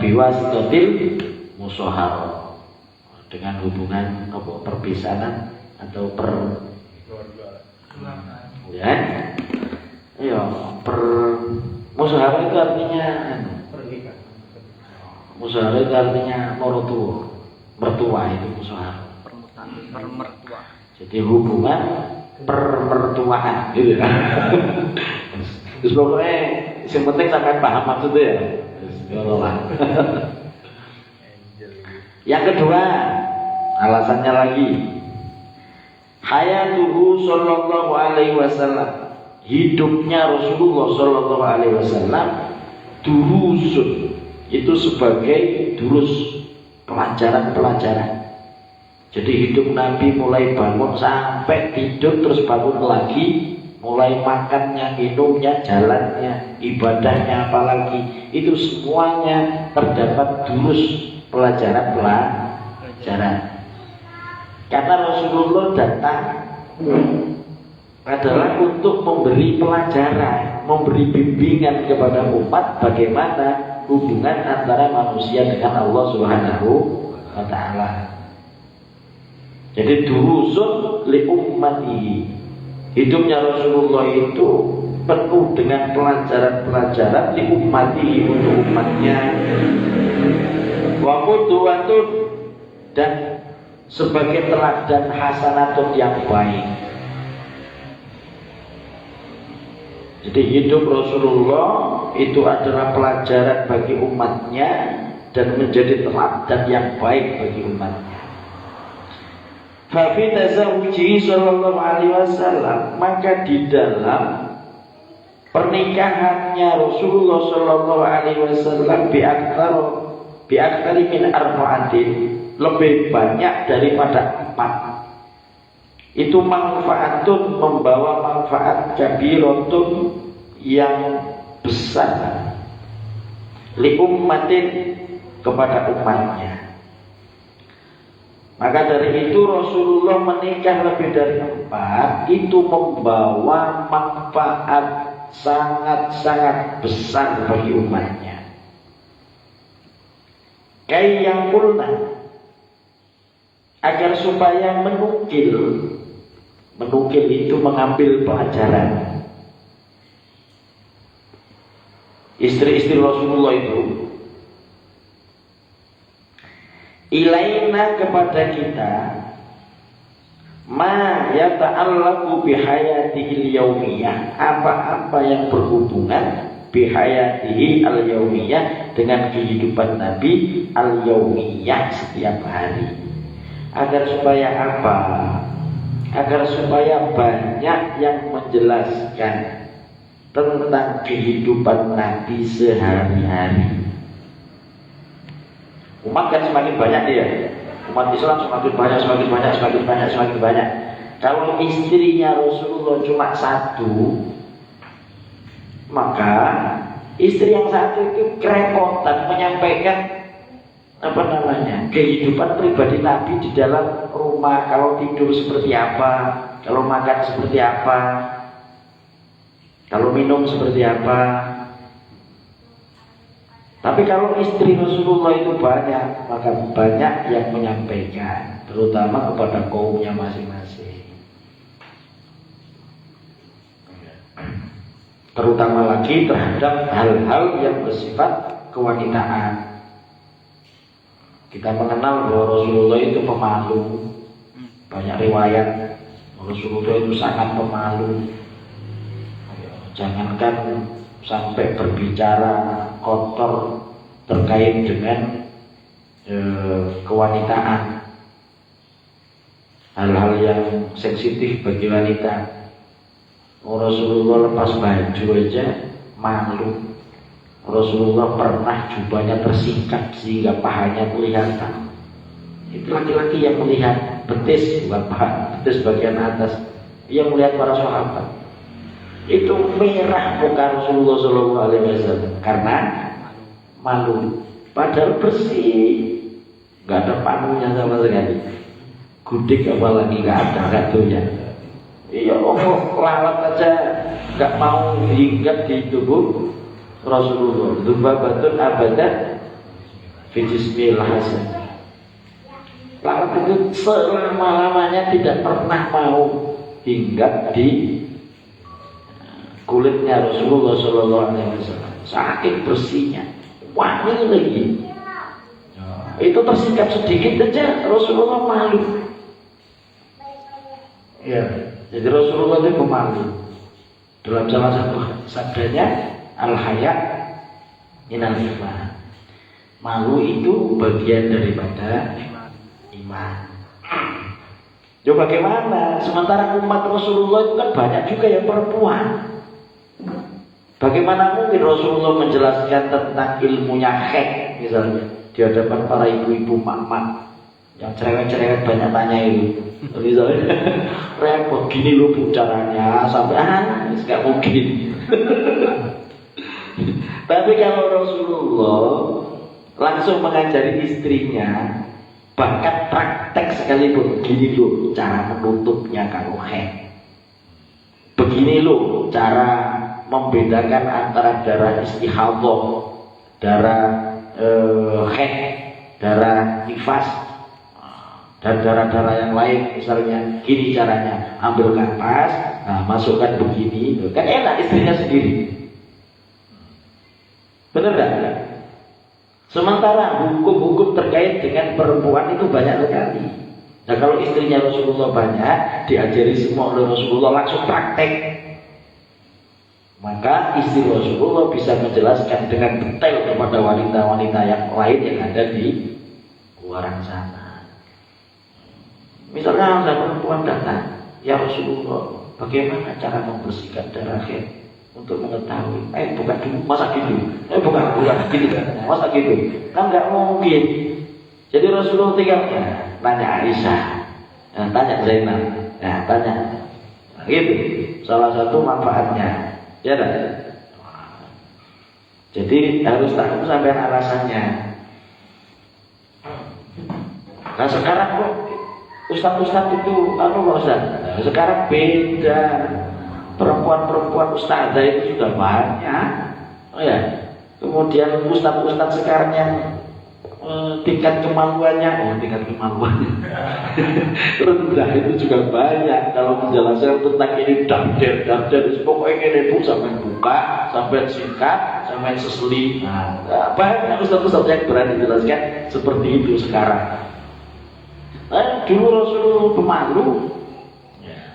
biwasitatil musyawarah, dengan hubungan perpisahan atau musyawarah itu artinya musyawarah itu artinya mertua itu musyawarah. Mertua. Jadi hubungan permertuaan gitu ya. Terus pokoknya yang penting sampai paham maksudnya ya. Yang kedua, alasannya lagi, hayatuhu sallallahu alaihi wasallam, hidupnya Rasulullah sallallahu alaihi wasallam, durusun, itu sebagai durus, pelajaran-pelajaran. Jadi hidup Nabi mulai bangun sampai tidur, terus bangun lagi, mulai makannya, minumnya, jalannya, ibadahnya, apalagi itu semuanya terdapat durus, pelajaran. Karena Rasulullah datang adalah untuk memberi pelajaran, memberi bimbingan kepada umat bagaimana hubungan antara manusia dengan Allah Subhanahu wa taala. Jadi durusun li ummati, hidupnya Rasulullah itu penuh dengan pelajaran-pelajaran li ummati, untuk umatnya. Wa qudwatun, dan sebagai teladan hasanatun yang baik. Jadi hidup Rasulullah itu adalah pelajaran bagi umatnya dan menjadi teladan yang baik bagi umatnya. Fafi tazawuji sallallahu alaihi wasallam, maka di dalam pernikahan umatnya Rasulullah Shallallahu Alaihi Wasallam biaktsari min arba'atin, lebih banyak daripada 4. Itu manfaatun, membawa manfaat kabiratun yang besar li ummatin, kepada umatnya. Maka dari itu Rasulullah menikah lebih dari 4, itu membawa manfaat sangat-sangat besar bagi umatnya. Kayak yang kulna, agar supaya menukil itu mengambil pelajaran. Istri-istri Rasulullah itu ilaina, kepada kita, ma yata'allaqu bihayatihi al-yaumiyah, apa-apa yang berhubungan bihayatihi al-yaumiyah, dengan kehidupan Nabi al-yaumiyah, setiap hari. Agar supaya apa? Agar supaya banyak yang menjelaskan tentang kehidupan Nabi sehari-hari. Umat kan semakin banyak dia, umat Islam semakin banyak. Kalau istrinya Rasulullah cuma 1, maka istri yang 1 itu kerepotan menyampaikan kehidupan pribadi Nabi di dalam rumah. Kalau tidur seperti apa, kalau makan seperti apa, kalau minum seperti apa. Tapi kalau istri Rasulullah itu banyak, maka banyak yang menyampaikan, terutama kepada kaumnya masing-masing. Terutama lagi terhadap hal-hal yang bersifat kewanitaan. Kita mengenal bahwa Rasulullah itu pemalu. Banyak riwayat Rasulullah itu sangat pemalu. Jangankan sampai berbicara kotor terkait dengan kewanitaan, hal-hal yang sensitif bagi wanita. Rasulullah lepas baju aja malu. Rasulullah pernah jubahnya tersingkat sehingga pahanya kelihatan. Itu laki-laki yang melihat betis, bukan paha, betis bagian atas. Yang melihat para sahabat. Itu merah muka Rasulullah SAW karena malu. Padahal bersih, nggak ada panunya sama sekali. Gudik apalagi nggak ada tunya. Iya, lalat aja nggak mau hinggap di tubuh Rasulullah. Dubabatun abadan fi jismil hasan. Lalat itu selama-lamanya tidak pernah mau hinggap di kulitnya Rasulullah SAW. Saking bersihnya, wangi lagi. Itu tersingkap sedikit aja Rasulullah malu. Ya, jadi Rasulullah itu pemalu. Dalam salah satu sabdanya, al-haya minal iman. Malu itu bagian daripada iman. Coba bagaimana? Sementara umat Rasulullah itu kan banyak juga yang perempuan. Bagaimana mungkin Rasulullah menjelaskan tentang ilmunya haid misalnya di hadapan para ibu-ibu mak-mak yang cerewet-cerewet banyak tanya itu. Misalnya repot gini loh caranya sampai nggak mungkin. Tapi kalau Rasulullah langsung mengajari istrinya, bahkan praktek sekalipun, gini loh cara menutupnya kalau haid. Begini loh cara membedakan antara darah istihadhah, darah haid, darah nifas, dan darah-darah yang lain misalnya. Gini caranya, ambil kapas, masukkan begini, kan enak istrinya sendiri. Benar enggak? Sementara hukum-hukum terkait dengan perempuan itu banyak sekali. Nah kalau istrinya Rasulullah banyak, diajari semua oleh Rasulullah, langsung praktek. Maka istri Rasulullah bisa menjelaskan dengan detail kepada wanita-wanita yang lain yang ada di luar sana. Misalnya ada perempuan datang, ya Rasulullah, bagaimana cara membersihkan darah haid? untuk mengetahui. Buka dulu, masa gitu? Buka gitu kan? Masa gitu? Kan nggak mungkin. Jadi Rasulullah tinggal tanya Aisyah, tanya Zainab, tanya. Nah, gitu. Salah satu manfaatnya, ya kan? Jadi harus tahu sampai alasannya. Nah sekarang kok ustaz-ustaz itu Ustaz. Nah, sekarang beda. Perempuan-perempuan ustazah itu sudah banyak. Oh ya. Kemudian ustaz-ustaz sekarang yang tingkat kemaluannya, rendah itu juga banyak. Kalau menjelaskan tentang ini dabder, pokoknya ini sampai buka, sampai singkat, sampai seseli. Nah, banyak ustaz-ustaz yang berani jelaskan seperti itu sekarang. Dulu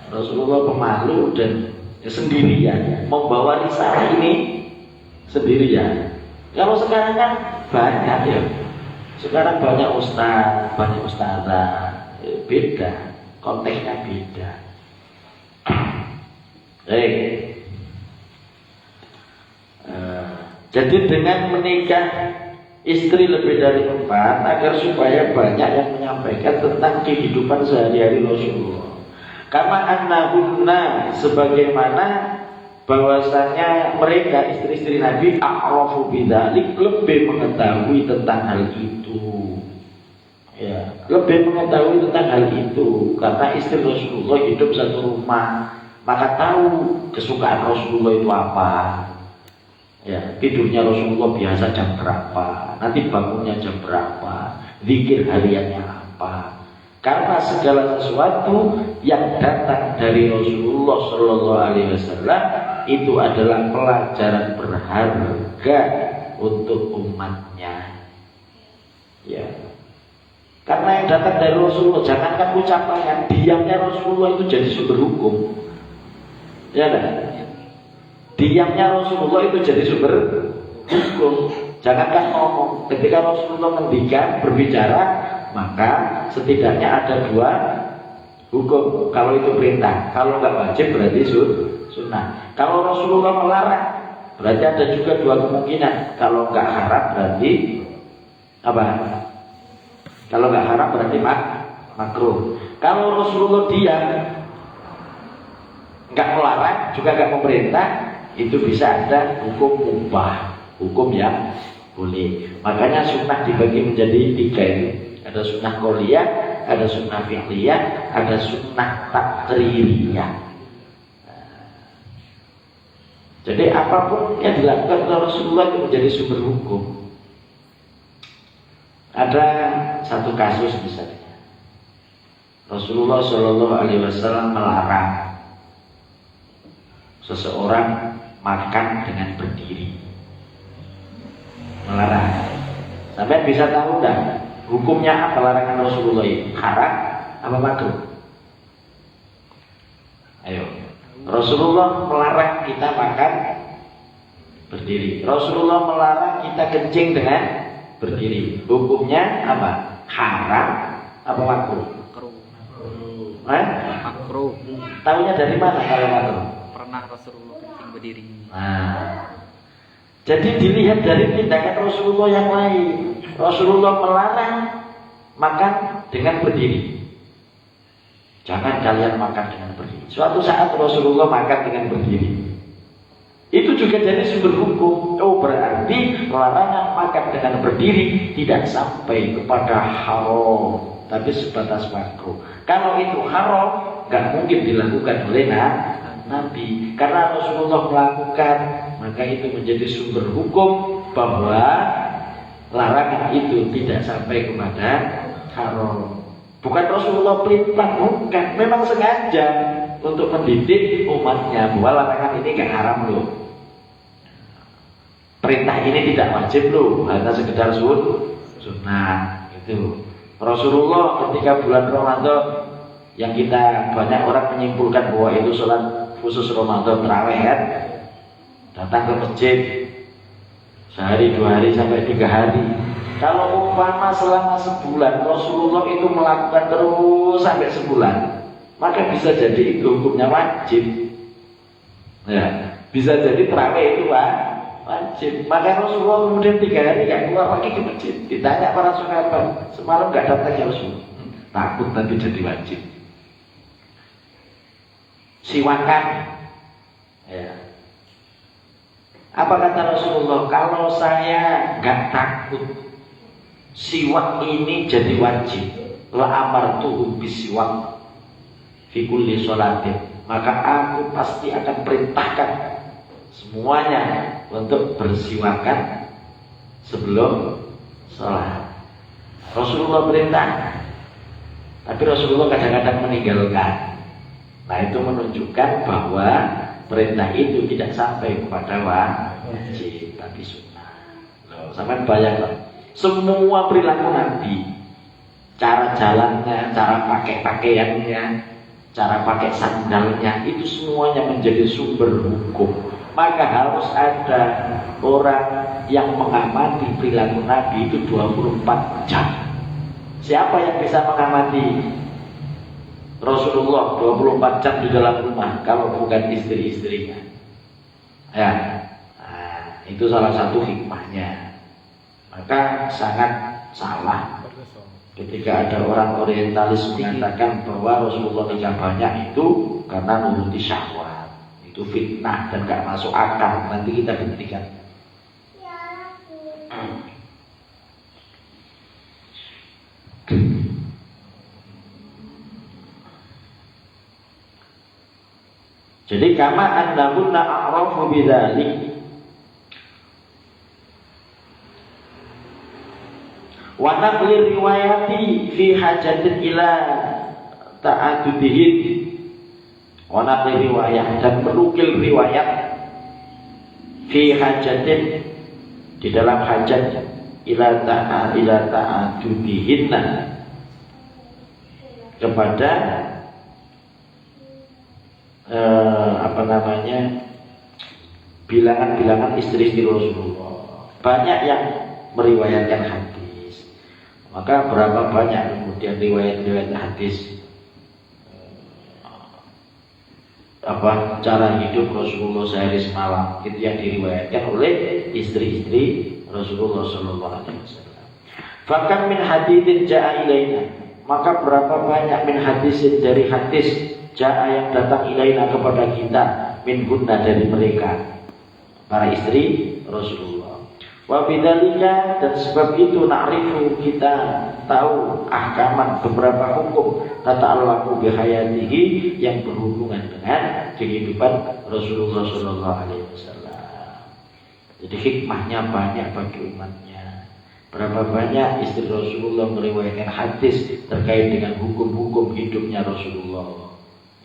Rasulullah pemalu dan sendirian membawa risalah ini sendirian. Kalau sekarang kan banyak ya. Sekarang banyak ustaz, banyak ustazah, beda, konteksnya beda. Jadi dengan menikah istri lebih dari 4 agar supaya banyak yang menyampaikan tentang kehidupan sehari-hari Rasulullah. Karena annahunna sebagaimana bahwasanya mereka istri-istri Nabi a'rafu bidzalik lebih mengetahui tentang hal itu. Ya, lebih mengetahui tentang hal itu karena istri Rasulullah hidup satu rumah, maka tahu kesukaan Rasulullah itu apa. Ya, tidurnya Rasulullah biasa jam berapa, nanti bangunnya jam berapa, zikir hariannya apa. Karena segala sesuatu yang datang dari Rasulullah Shallallahu Alaihi Wasallam itu adalah pelajaran berharga untuk umatnya. Ya, karena yang datang dari Rasulullah, jangankan ucapan, diamnya Rasulullah itu jadi sumber hukum. Ya kan? Diamnya Rasulullah itu jadi sumber hukum. Jangankan ngomong, ketika Rasulullah ngendikan berbicara, maka setidaknya ada 2 hukum. Kalau itu perintah, kalau nggak wajib berarti sunnah. Kalau Rasulullah melarang, berarti ada juga 2 kemungkinan. Kalau nggak haram berarti apa? Kalau nggak haram berarti makruh. Kalau Rasulullah diam, nggak melarang juga nggak memerintah, itu bisa ada hukum mubah, hukum yang boleh. Makanya sunnah dibagi menjadi 3 ini. Ada sunnah qauliyah, ada sunnah fi'liyah, ada sunnah taqririyah. Jadi apapun yang dilakukan oleh Rasulullah itu menjadi sumber hukum. Ada satu kasus misalnya, Rasulullah Shallallahu Alaihi Wasallam melarang seseorang makan dengan berdiri. Melarang. Sampai bisa tahu enggak? Hukumnya apa larangan Rasulullah ini? Haram apa makruh? Ayo. Rasulullah melarang kita makan berdiri. Rasulullah melarang kita kencing dengan berdiri. Hukumnya apa? Haram apa makruh? Makruh. Tahunya dari mana kalau makruh? Pernah Rasulullah kencing berdiri. Jadi dilihat dari tindakan Rasulullah yang lain. Rasulullah melarang makan dengan berdiri. Jangan kalian makan dengan berdiri. Suatu saat Rasulullah makan dengan berdiri. Itu juga jadi sumber hukum. Berarti larangan makan dengan berdiri tidak sampai kepada haram, tapi sebatas makruh. Kalau itu haram, nggak mungkin dilakukan oleh Nabi. Karena Rasulullah melakukan, maka itu menjadi sumber hukum bahwa larangan itu tidak sampai kepada haram. Bukan Rasulullah pelintang, bukan. Memang sengaja untuk mendidik umatnya bahwa larangan ini gak haram loh. Perintah ini tidak wajib loh, hanya sekedar sunnah. Itu Rasulullah ketika bulan Ramadan yang kita banyak orang menyimpulkan bahwa itu sholat khusus Ramadan tarawih kan, datang ke masjid sehari, 2 hari, sampai 3 hari. Kalau umpama selama sebulan Rasulullah itu melakukan terus sampai sebulan, maka bisa jadi itu hukumnya wajib. Ya, Bisa jadi terawih itu wajib. Maka Rasulullah kemudian 3 hari nggak keluar lagi ke masjid. Ditanya para sahabat, semalam nggak datang ya Rasulullah. Takut nanti jadi wajib. Siwakan, ya. Apa kata Rasulullah? Kalau saya nggak takut siwak ini jadi wajib, la amartuhu bisiwak fi kulli sholatin, maka aku pasti akan perintahkan semuanya untuk bersiwakan sebelum sholat. Rasulullah perintah, tapi Rasulullah kadang-kadang meninggalkan. Nah, itu menunjukkan bahwa perintah itu tidak sampai kepada wajib, tapi sunnah. Sampai bayangkan semua perilaku Nabi, cara jalannya, cara pakai pakaiannya, cara pakai sandalnya, itu semuanya menjadi sumber hukum. Maka harus ada orang yang mengamati perilaku Nabi itu 24 jam. Siapa yang bisa mengamati Rasulullah 24 jam di dalam rumah kalau bukan istri-istrinya? Ya, nah, itu salah satu hikmahnya. Maka sangat salah ketika ada orang orientalis mengatakan bahwa Rasulullah nikah banyak itu karena nuruti syahwat. Itu fitnah dan gak masuk akal. Nanti kita buktikan. Jadi kama annahunna a'rafu bidzalik wa naqli riwayati fi hajatin ila ta'adudihin, wa naqli riwayat dan menukil riwayat fi hajatin di dalam hajat ila ta'adudihin kepada bilangan-bilangan istri-istri Rasulullah. Banyak yang meriwayatkan hadis. Maka berapa banyak kemudian riwayat-riwayat hadis cara hidup Rasulullah sehari semalam itu yang diriwayatkan oleh istri-istri Rasulullah sallallahu alaihi wasallam. Bahkan min haditsin jaa ilaina, maka berapa banyak min hadisin dari hadis jaa yang datang ilaina kepada kita min gunna dari mereka para istri Rasulullah. Wa bidzalika, dan sebab itu na'rifu kita tahu ahkaman beberapa hukum tata'allaqu bihayatihi yang berhubungan dengan kehidupan Rasulullah sallallahu alaihi wasallam. Jadi hikmahnya banyak bagi umatnya. Berapa banyak istri Rasulullah meriwayatkan hadis terkait dengan hukum-hukum hidupnya Rasulullah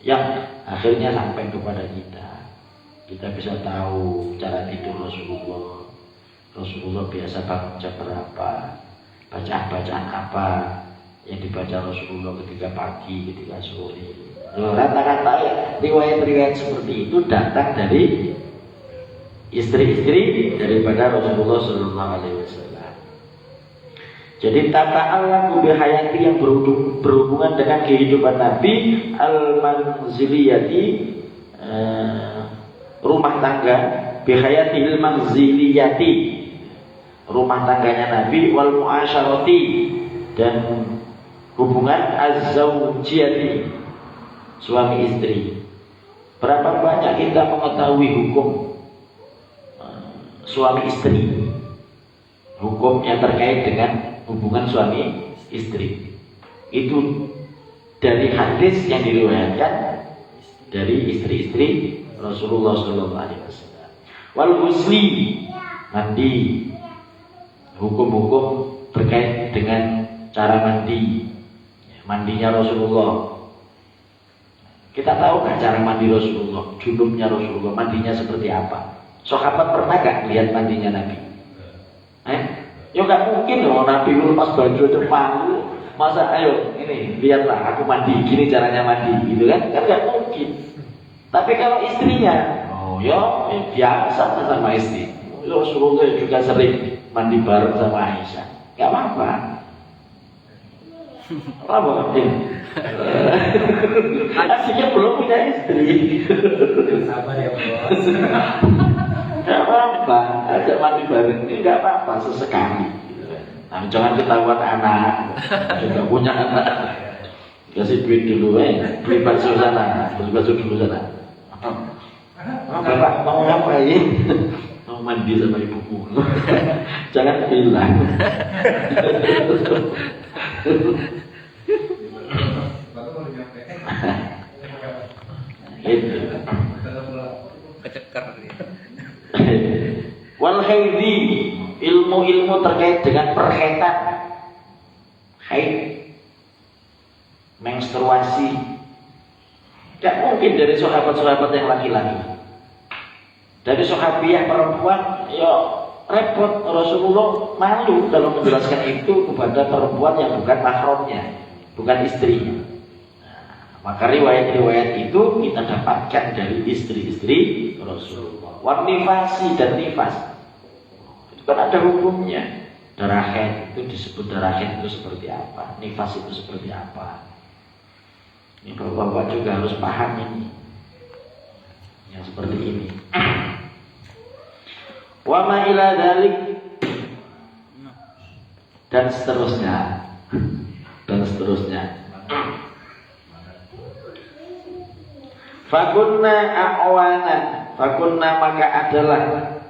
yang akhirnya sampai kepada kita. Kita bisa tahu cara tidur Rasulullah. Rasulullah biasa bangun jam berapa, bacaan-bacaan apa yang dibaca Rasulullah ketika pagi, ketika sore. Rata-rata ya, riwayat-riwayat seperti itu datang dari istri-istri daripada Rasulullah sallallahu alaihi wasallam. Jadi tata'allaqu bihayati yang berhubungan dengan kehidupan Nabi, al-manziliyati, rumah tangga, bihayatil manziliyati, rumah tangganya Nabi, wal muasyarati, dan hubungan az-zawjiyati, suami istri. Berapa banyak kita mengetahui hukum suami istri, hukum yang terkait dengan hubungan suami istri. Itu dari hadis yang diriwayatkan dari istri-istri Rasulullah sallallahu alaihi wasallam. Wal ghusli, mandi, hukum-hukum terkait dengan cara mandi, mandinya Rasulullah. Kita tahu nggak cara mandi Rasulullah, junubnya Rasulullah, mandinya seperti apa? Sahabat pernah nggak lihat mandinya Nabi? Ya nggak mungkin loh, Nabi lepas baju itu malu. Masa ayo ini lihatlah aku mandi, gini caranya mandi, gitu kan? Kan nggak mungkin. Tapi kalau istrinya, oh ya biasa sama istri. Rasulullah juga sering mandi bareng sama Aisyah, nggak apa-apa. Apa ini? Aslinya belum punya istri. Sabar ya bos. Gak apa-apa, ajak mandi bareng ini gak apa-apa sesekali. Nah, jangan ketahuan anak, juga punya anak. Kasih duit dulu, beli bakso sana, beli bakso dulu sana. Bapak mau ngapain? Mau mandi sama ibuku. Jangan bilang. Itu. Keceker dia. Wal haidhi, ilmu-ilmu terkait dengan perhaitan. Haid, menstruasi. Tidak mungkin dari sahabat-sahabat yang laki-laki. Dari sahabiah perempuan, ya repot. Rasulullah malu kalau menjelaskan itu kepada perempuan yang bukan mahramnya, bukan istrinya. Maka riwayat-riwayat itu kita dapatkan dari istri-istri Rasulullah. Warnifasi dan nifas itu kan ada hukumnya. Darah haid itu disebut darah haid itu seperti apa, nifas itu seperti apa. Ini bapak-bapak juga harus paham ini. Yang seperti ini. Wa ma ila dzalik dan seterusnya. Dan seterusnya. Fakunna a'wana, fakunna maka adalah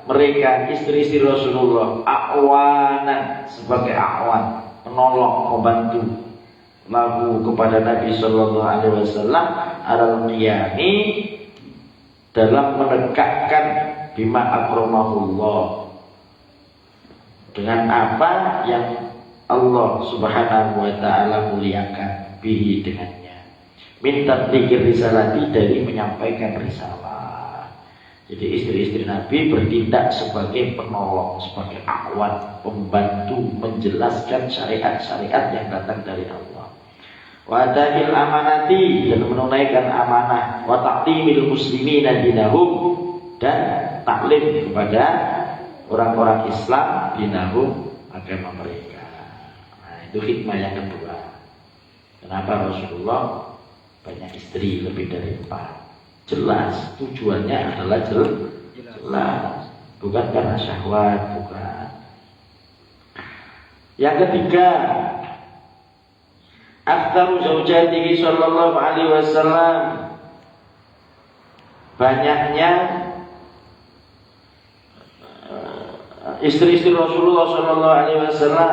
mereka istri-istri Rasulullah a'wana sebagai a'wan, penolong, membantu lagu kepada Nabi Sallallahu Alaihi Wasallam al-qiyami dalam menegakkan bima akramahullah dengan apa yang Allah Subhanahu Wa Taala muliakan bihi dengannya. Minta pikir risalati dari menyampaikan risalah. Jadi istri-istri Nabi bertindak sebagai penolong, sebagai awan, pembantu menjelaskan syariat-syariat yang datang dari Allah. Wa adil amanati dan menunaikan amanah, wa taqdimil muslimina dinahum dan taklim kepada orang-orang Islam dinahum agama mereka. Nah, itu hikmah yang kedua. Kenapa Rasulullah banyak istri lebih dari 4? Jelas tujuannya adalah jelas, bukan karena syahwat, bukan. Yang ketiga, aktsaru zaujatihi sallallahu alaihi wasallam, banyaknya istri-istri Rasulullah sallallahu alaihi wasallam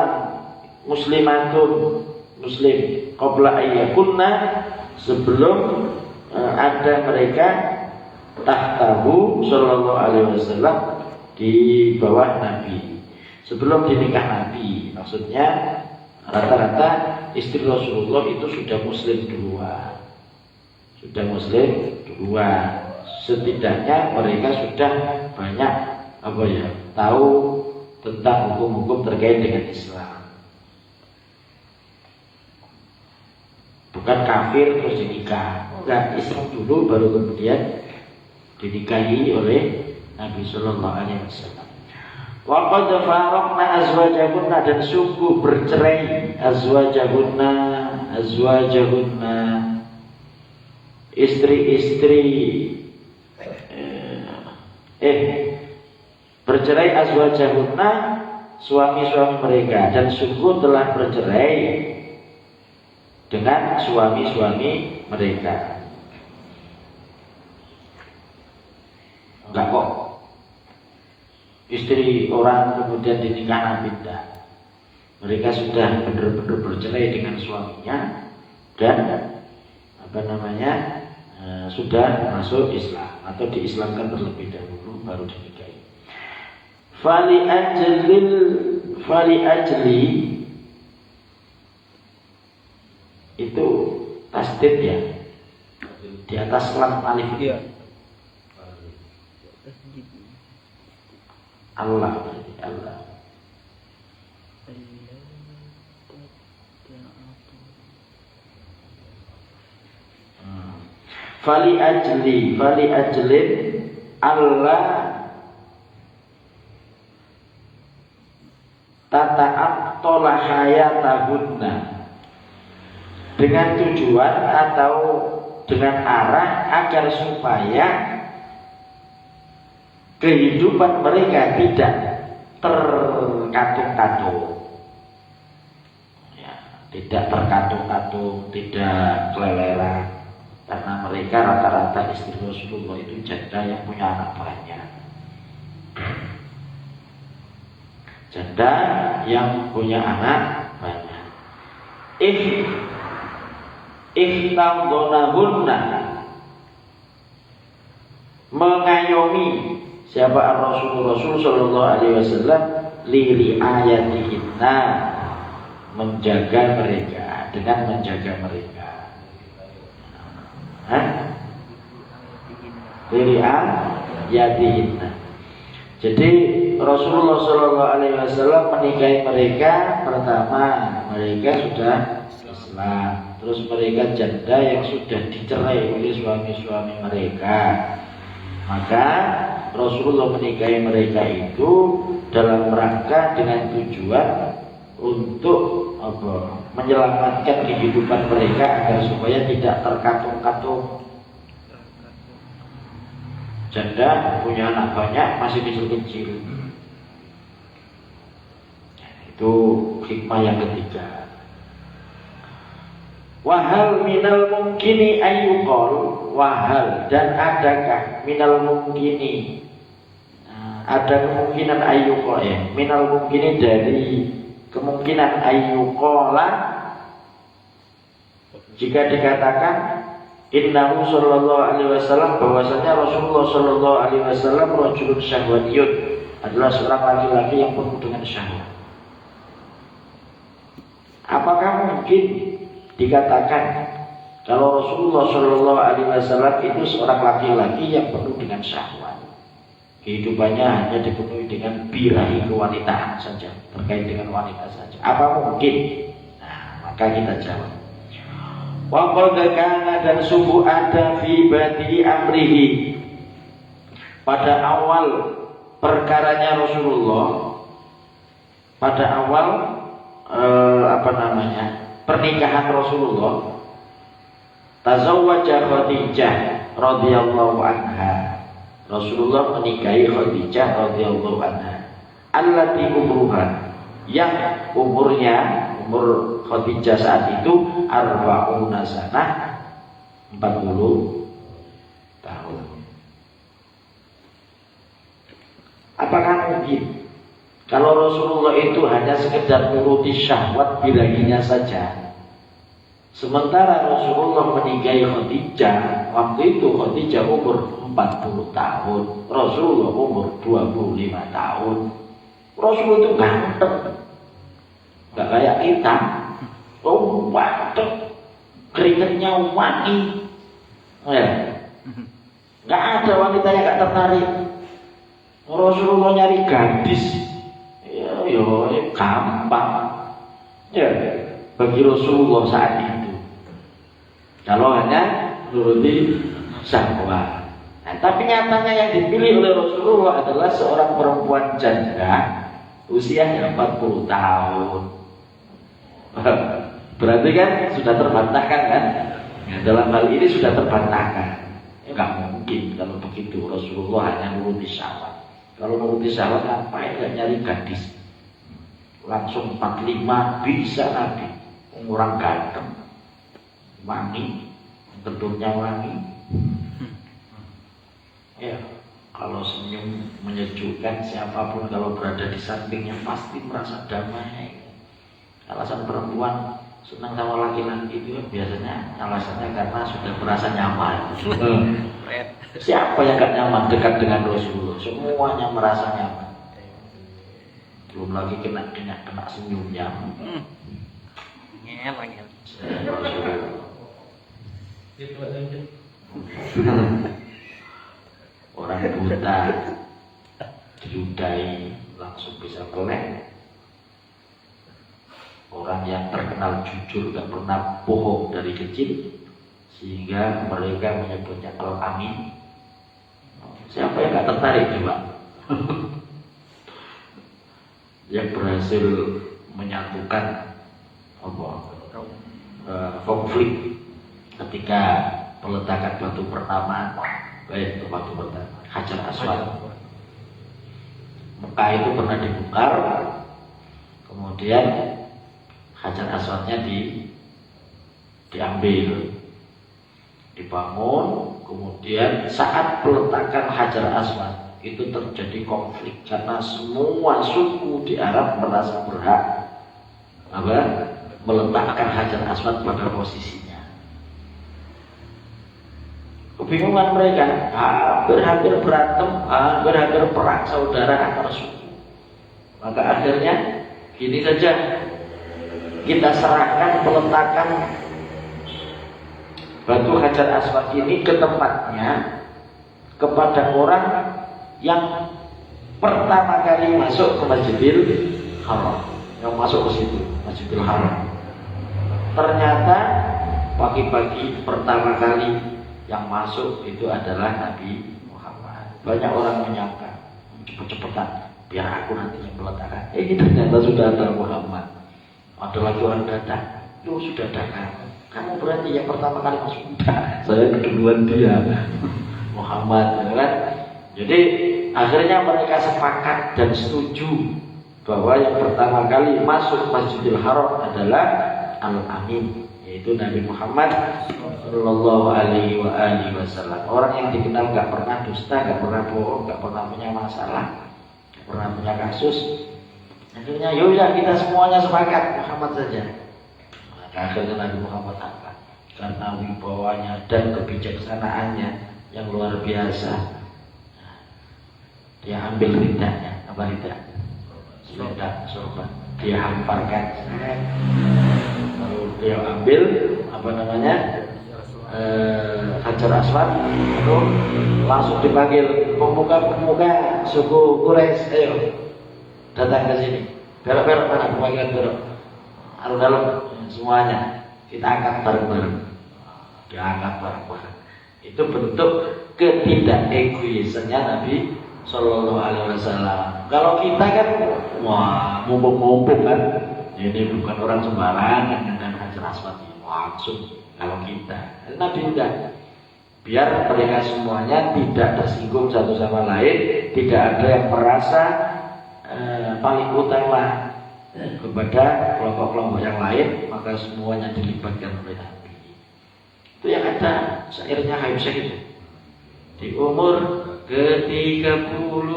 muslimatun, muslim, qabla ayyakunna, sebelum ada mereka tahtahu sallallahu alaihi wasallam di bawah Nabi, sebelum dinikah Nabi. Maksudnya rata-rata istri Rasulullah itu sudah muslim duluan, setidaknya mereka sudah banyak tahu tentang hukum-hukum terkait dengan Islam. Bukan kafir terus dinikah, enggak, Islam dulu baru kemudian dinikahi oleh Nabi Sallallahu Alaihi Wasallam. Wa qad faraqna azwajahunna, dan sungguh bercerai azwajahunna istri-istri bercerai azwajahunna suami-suami mereka, dan sungguh telah bercerai dengan suami-suami mereka. Enggak kok istri orang kemudian dinikah Nabi, tidak. Mereka sudah benar-benar bercerai dengan suaminya dan sudah masuk Islam atau diislamkan terlebih dahulu baru dinikahi. Fali ajli itu tasdid ya, di atas lam alif dia. Allah. Fali ajlin Allah tata'attola hayatahunna, dengan tujuan atau dengan arah agar supaya kehidupan mereka tidak terkatung-katung, ya, tidak terkatung-katung, tidak keleleran, karena mereka rata-rata istri Rasulullah itu janda yang punya anak banyak, janda yang punya anak banyak. Ihtadonahunna, mengayomi siapa Rasul Sallallahu Alaihi Wasallam, liri ayatihinna, menjaga mereka, dengan menjaga mereka. Liri ayatihinna. Jadi Rasulullah Sallallahu Alaihi Wasallam menikahi mereka. Pertama, mereka sudah Islam. Terus mereka janda yang sudah dicerai oleh suami-suami mereka. Maka Rasulullah menikahi mereka itu dalam rangka dengan tujuan untuk menyelamatkan kehidupan mereka agar supaya tidak terkatung-katung. Janda punya anak banyak, masih kecil-kecil. Itu hikmah yang ketiga. Wahal minal mungkini ayyuqal, wahal dan adakah minal mungkini, ada kemungkinan ayyuqal, ya, minal mungkini dari kemungkinan ayyuqala, jika dikatakan innahu sallallahu alaihi wasallam, bahwasanya Rasulullah sallallahu alaihi wasallam rajulun syahwatiyun, adalah seorang laki-laki yang penuh dengan syahwat. Apakah mungkin dikatakan kalau Rasulullah Shallallahu Alaihi Wasallam itu seorang laki-laki yang penuh dengan syahwat, kehidupannya hanya dipenuhi dengan birahi kewanitaan saja, terkait dengan wanita saja? Apa mungkin? Nah, maka kita jawab. Wa qad kana, dan sungguh ada fi badi amrihi, pada awal perkaranya Rasulullah, pada awal pernikahan Rasulullah, tazawwaja Khadijah radhiyallahu anha, Rasulullah menikahi Khadijah radhiyallahu anha, allati umruha, yang umur Khadijah saat itu arba'una sanah, 40 tahun. Apakah mungkin kalau Rasulullah itu hanya sekedar menuruti syahwat birahinya saja, sementara Rasulullah menikahi Khadijah, waktu itu Khadijah umur 40 tahun, Rasulullah umur 25 tahun. Rasulullah itu ganteng, nggak kayak kita. Oh, ganteng, keringetnya wangi, ya. Nggak ada wanita yang nggak tertarik. Rasulullah nyari gadis, yo gampang, ya, bagi Rasulullah saat itu, kalau hanya menuruti syahwat. Nah, tapi nyatanya yang dipilih oleh Rasulullah adalah seorang perempuan janda, usianya 40 tahun. Berarti kan sudah terbantahkan kan? Ya, dalam hal ini sudah terbantahkan. Ya, nggak mungkin kalau begitu Rasulullah hanya menuruti syahwat. Kalau menuruti syahwat ngapain nggak nyari gadis? Langsung 45 bisa Nabi. Orang ganteng, wangi, gedungnya wangi. Ya, kalau senyum menyejukkan, siapapun kalau berada di sampingnya pasti merasa damai. Alasan perempuan senang sama laki-laki itu biasanya alasannya karena sudah merasa nyaman. Siapa yang gak nyaman dekat dengan Rasulullah? Semuanya merasa nyaman. Belum lagi kena senyumnya. Ngel. Orang buta diludahi langsung bisa melek. Orang yang terkenal jujur, gak pernah bohong dari kecil, sehingga mereka menyebutnya Al-Amin. Siapa yang gak tertarik coba? Yang berhasil menyatukan konflik ketika peletakan batu pertama, baik itu batu pertama Hajar Aswad. Mekah itu pernah dibongkar, kemudian Hajar Aswadnya diambil, dibangun, kemudian saat peletakan Hajar Aswad itu terjadi konflik karena semua suku di Arab merasa berhak meletakkan Hajar Aswad pada posisinya. Kebingungan mereka, hampir berantem, hampir perang saudara antar suku. Maka akhirnya gini saja, kita serahkan peletakan batu Hajar Aswad ini ke tempatnya kepada orang yang pertama kali masuk ke Masjidil Haram, yang masuk ke situ Masjidil Haram. Ternyata pagi-pagi pertama kali yang masuk itu adalah Nabi Muhammad. Banyak orang menyangka cepet-cepetan biar aku nanti yang meletakkan. Ini ternyata sudah ada Muhammad. Ada lagi orang datang, yo sudah datang. Kamu berarti yang pertama kali masuk? Saya keduluan dia, Muhammad, kan? Jadi akhirnya mereka sepakat dan setuju bahwa yang pertama kali masuk Masjidil Haram adalah Al-Amin, yaitu Nabi Muhammad Sallallahu Alaihi Wasallam. Orang yang dikenal gak pernah dusta, gak pernah bohong, gak pernah punya masalah, gak pernah punya kasus. Akhirnya yaudah kita semuanya sepakat Muhammad saja. Maka akhirnya Nabi Muhammad angkat karena wibawanya dan kebijaksanaannya yang luar biasa. Dia ambil ridanya, apa ridak? Sorban. Dia hamparkan. Lalu dia ambil Hajar Aswad, lalu langsung dipanggil pemuka-pemuka suku Quraisy, ayo datang ke sini. Belok-belok mana pemanggilan belok? Alun-alun semuanya kita angkat bareng-bareng. Dia angkat bareng-bareng. Itu bentuk ketidakegoisannya Nabi Sallallahu Alaihi Wasallam. Kalau kita kan, wah mumpung-mumpung kan, ini bukan orang sembarangan dengan Hajar Aswad ini. Langsung kalau kita, Nabi udah biar mereka semuanya tidak tersinggung satu sama lain, tidak ada yang merasa paling utama kepada kelompok-kelompok yang lain, maka semuanya dilibatkan oleh Nabi. Itu yang ada syairnya Habib Syekh itu. Di umur ke-30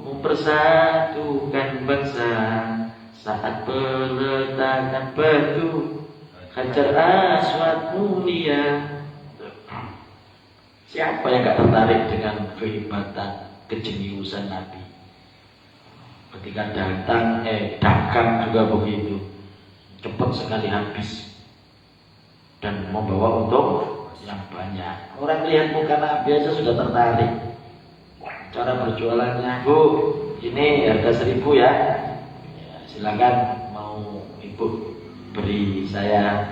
mempersatukan bangsa saat peletakan batu Hajar Aswad mulia. Siapa yang gak tertarik dengan kehebatan, kejeniusan Nabi? Ketika datang, dagang juga begitu, cepat sekali habis dan membawa untung yang banyak. Orang lihat muka Nabi aja sudah tertarik. Cara berjualannya, Bu, ini harga 1.000 ya. Silakan mau Ibu beri saya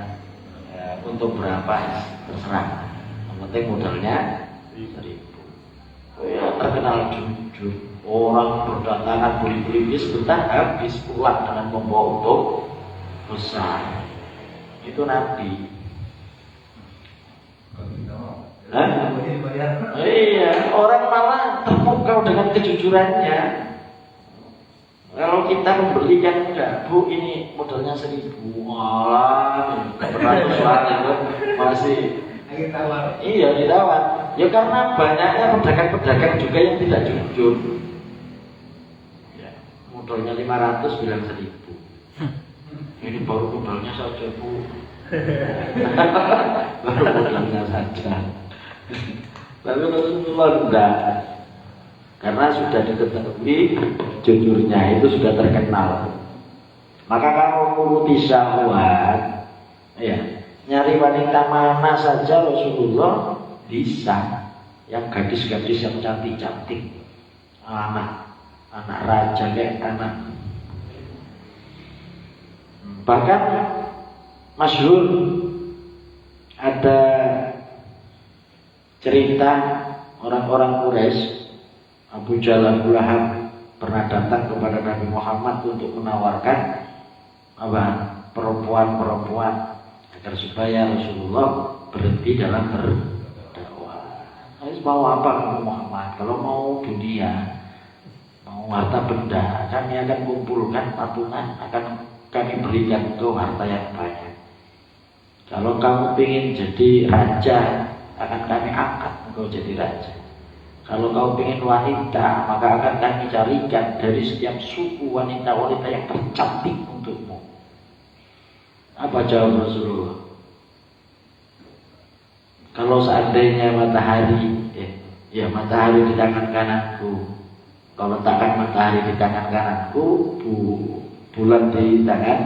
untuk berapa, terserah. Yang penting modalnya 1.000. Oh ya, terkenal jujur. Orang berdatangan beli-beli sebentar habis pulang dengan membawa untung besar. Itu Nabi. Iya, orang malah terpukau dengan kejujurannya. Kalau kita membelikan, enggak, Bu, ini modalnya 1.000. Walah, enggak pernah soal masih ditawar. Iya, ditawar. Ya karena banyaknya pedagang-pedagang juga yang tidak jujur. Ya, modalnya 500 bilang 1.000. Ini baru modalnya saja, Bu. Baru modalnya saja. Tapi Rasulullah enggak, karena sudah diketahui jujurnya, itu sudah terkenal. Maka kalau menuruti syahwat, ya, nyari wanita mana saja Rasulullah bisa. Yang gadis-gadis yang cantik-cantik, anak raja kayak anak. Bahkan masyhur ada cerita orang-orang Quraisy, Abu Jahal, Abu Lahab pernah datang kepada Nabi Muhammad untuk menawarkan perempuan-perempuan agar supaya Rasulullah berhenti dalam berdakwah. Harus mau apa kamu Muhammad? Kalau mau dunia, mau harta benda, kami akan kumpulkan patungan, akan kami berikan engkau harta yang banyak. Kalau kamu ingin jadi raja, akan kami angkat engkau jadi raja. Kalau kau ingin wanita, maka akan kami carikan dari setiap suku wanita-wanita yang tercantik untukmu. Apa jawab Rasulullah? Kalau seandainya matahari, ya matahari di tangan kananku. Kalau letakkan matahari di tangan kananku, bulan di tangan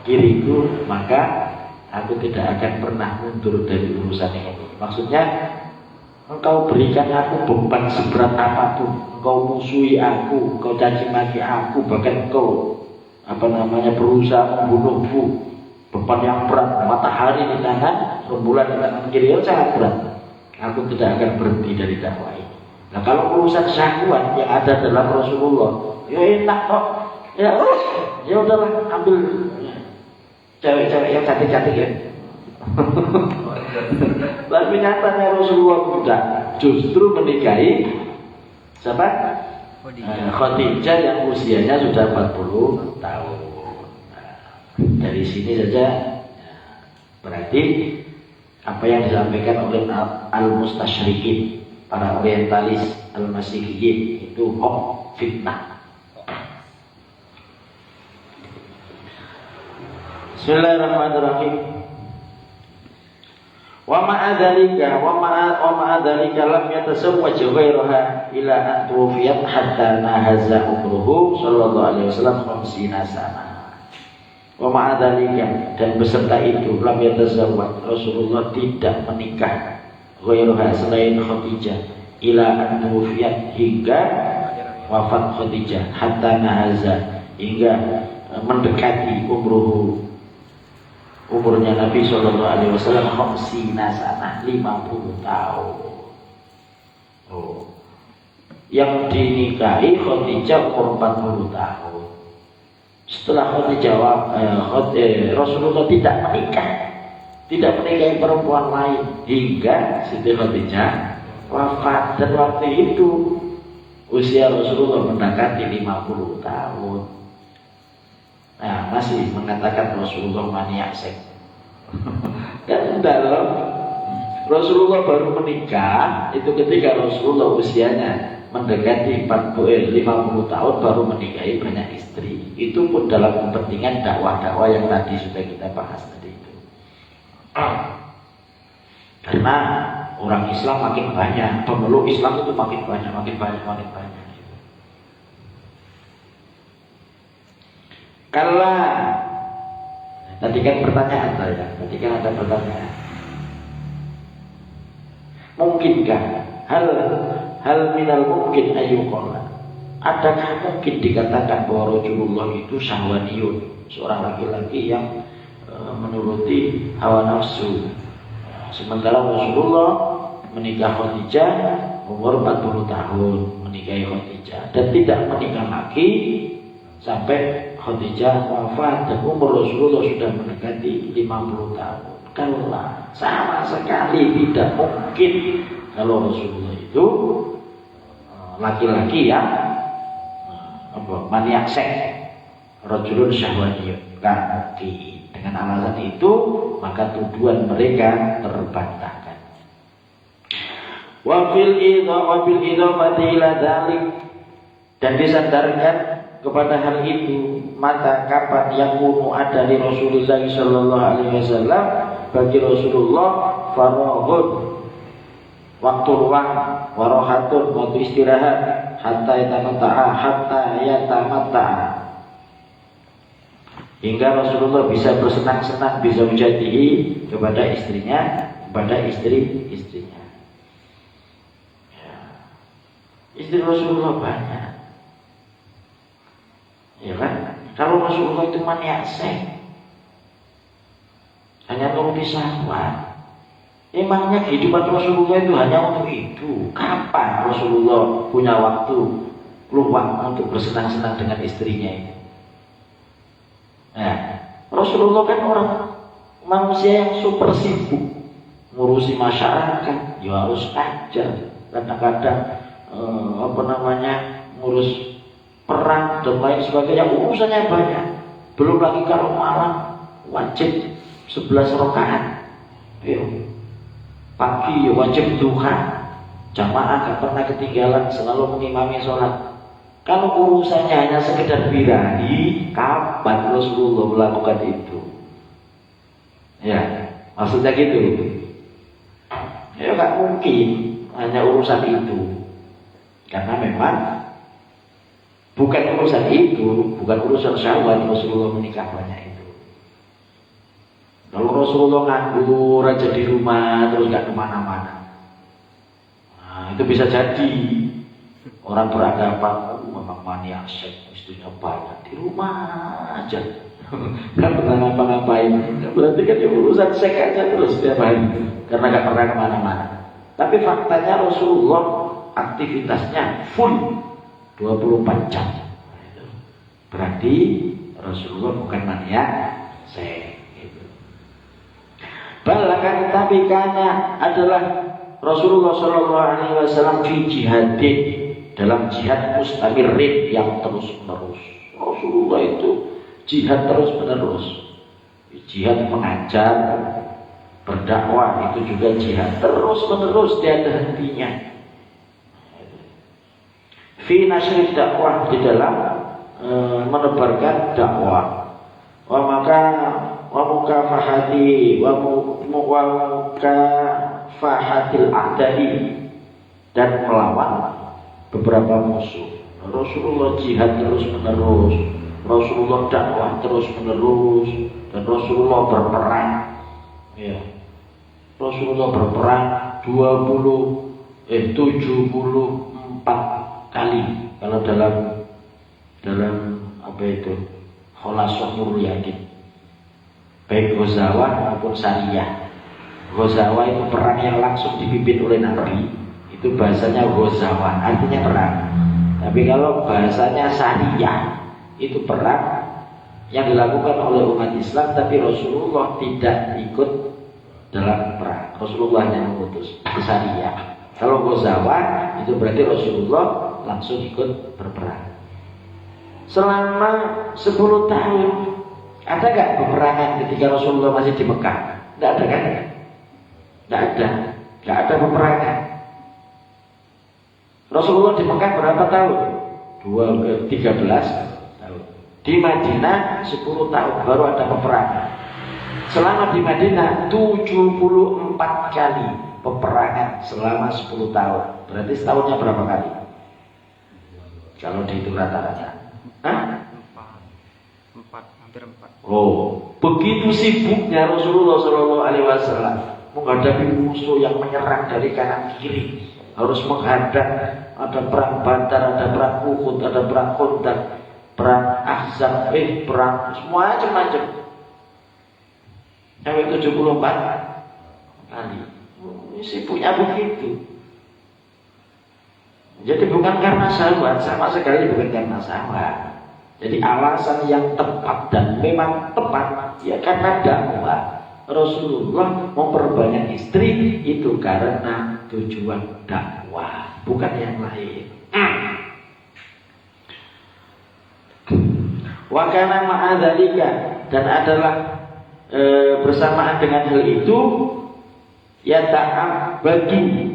kiriku, maka aku tidak akan pernah mundur dari urusan ini. Maksudnya, engkau berikan aku beban seberat apapun, engkau musuhi aku, engkau caci maki aku, bahkan engkau berusaha membunuhku, beban yang berat, matahari di tangan, rembulan di tangan kiri, sangat berat. Aku tidak akan berhenti dari dakwah ini. Nah kalau urusan syahwat yang ada dalam Rasulullah, ya enak kok, ya udahlah, ambil cewek-cewek yang cantik-cantik ya. Tapi nyatanya Rasulullah tidak, justru menikahi siapa? Khadijah yang usianya sudah 40 tahun. Nah, dari sini saja berarti apa yang disampaikan oleh al-mustasyrikin, para orientalis al-masihiyin, itu hoax, fitnah. Bismillahirrahmanirrahim. Wa ma'adzalika lam yatasawwaj ghairaha ila an tuwfiyat hatta nahaza umruhu sallallahu alaihi wasallam 50 sana. Wa ma'adzalika, dan beserta itu lam yatasawwaj, Rasulullah tidak menikah ghairaha selain Khadijah ila an tuwfiyat, hingga wafat Khadijah, hatta nahaza, hingga mendekati umurnya Nabi Shallallahu Alaihi Wasallam 50 sana, 50 tahun. Yang dinikahi Khadijah umur 40 tahun. Setelah Khadijah Rasulullah tidak menikahi perempuan lain hingga Siti Khadijah wafat, dan waktu itu usia Rasulullah mendekati 50 tahun. Nah, masih mengatakan Rasulullah maniak seks. Dan dalam Rasulullah baru menikah itu ketika Rasulullah usianya mendekati 50 tahun, baru menikahi banyak istri. Itu pun dalam kepentingan dakwah-dakwah yang tadi sudah kita bahas tadi itu. Karena orang Islam makin banyak, pemeluk Islam itu makin banyak. Kalau tadi kan pertanyaan saya, ada pertanyaan. Mungkinkah hal minal mungkin ayyuqala? Adakah mungkin dikatakan bahwa Rasulullah itu syahwaniyun, seorang laki-laki yang menuruti hawa nafsu? Sementara Rasulullah menikah Khadijah umur 40 tahun, menikahi Khadijah dan tidak menikah lagi sampai Khadijah wafat, dan umur Rasulullah sudah mendekati 50 tahun. Kalla, sama sekali tidak mungkin kalau Rasulullah itu laki-laki yang maniak seks, rajulun syahwaniyun. Kan mungkin. Dengan alasan itu maka tuduhan mereka terbantahkan. Wa fil idhafati ila dzalik, dan disandarkan kepada hal itu, mata kapan yang kunu ada di Rasulullah Sallallahu Alaihi Wasallam, bagi Rasulullah farahun, waktu luang, warohatun, waktu istirahat, hatta yatamatta'a, hingga Rasulullah bisa bersenang-senang, bisa menjadihi kepada istrinya, kepada istri-istrinya. Ya. Istri Rasulullah banyak. Ya kan? Kalau Rasulullah itu maniak seks, hanya nuruti syahwat. Emangnya kehidupan Rasulullah itu hanya untuk itu? Kapan Rasulullah punya waktu luang untuk bersenang-senang dengan istrinya ini? Nah, Rasulullah kan orang manusia yang super sibuk ngurusi masyarakat, ya harus ajar. Kadang-kadang ngurus perang dan lain sebagainya, urusannya banyak. Belum lagi kalau malam wajib 11 rakaat. Pagi ya wajib duha, jamaah gak pernah ketinggalan, selalu mengimami sholat. Kalau urusannya hanya sekedar birahi, kapan Rasulullah melakukan itu? Ya, maksudnya gitu. Ya gak mungkin hanya urusan itu, karena memang bukan urusan itu, bukan urusan syahwat Rasulullah menikah banyak itu. Kalau Rasulullah nganggur aja di rumah terus gak kemana-mana, nah, itu bisa jadi orang beranggapan memang mania seks, istrinya banyak, di rumah aja kan pernah ngapa-ngapain. Berarti kan urusan seks aja terus setiap hari karena gak pernah kemana-mana. Tapi faktanya Rasulullah aktivitasnya full 24 jam. Berarti Rasulullah bukan mania seks. Bahkan tapi karena adalah Rasulullah SAW fi jihadin, dalam jihad mustamirin yang terus menerus. Rasulullah itu jihad terus menerus. Jihad mengajar, berdakwah itu juga jihad terus menerus, tiada hentinya. Fi nasri dakwah, di dalam menebarkan dakwah. Wa mukafahatil a'dai, dan melawan beberapa musuh. Rasulullah jihad terus menerus, Rasulullah dakwah terus menerus, dan Rasulullah berperang. Ya. Rasulullah berperang 74 kali kalau dalam apa itu? Khulasah Nurul Yakin. Baik Ghazawah maupun Sariyah. Ghazawah itu perang yang langsung dipimpin oleh Nabi, itu bahasanya Ghazawah, artinya perang. Tapi kalau bahasanya Sariyah, itu perang yang dilakukan oleh umat Islam, tapi Rasulullah tidak ikut dalam perang. Rasulullah yang mengutus Sariyah. Kalau Ghazawah itu berarti Rasulullah langsung ikut berperang. Selama 10 tahun ada gak peperangan ketika Rasulullah masih di Mekah? Tidak ada kan? Tidak ada peperangan. Rasulullah di Mekah berapa tahun? 13 tahun. Di Madinah 10 tahun baru ada peperangan. Selama di Madinah 74 kali peperangan selama 10 tahun. Berarti setahunnya berapa kali? Kalau dihitung rata-rata. Hampir 4. Oh, begitu sibuknya Rasulullah SAW menghadapi musuh yang menyerang dari kanan kiri. Harus menghadap, ada perang Badar, ada perang Uhud, ada perang Khandaq, perang Ahzab, perang semua macam-macam. Sampai 74 kali. Sibuknya begitu. Jadi bukan karena syahwat, sama sekali bukan karena syahwat. Jadi alasan yang tepat dan memang tepat ya karena dakwah. Rasulullah memperbanyak istri itu karena tujuan dakwah, bukan yang lain. Wa kana ma'adzalika, dan adalah bersamaan dengan hal itu ya ta'abbadi.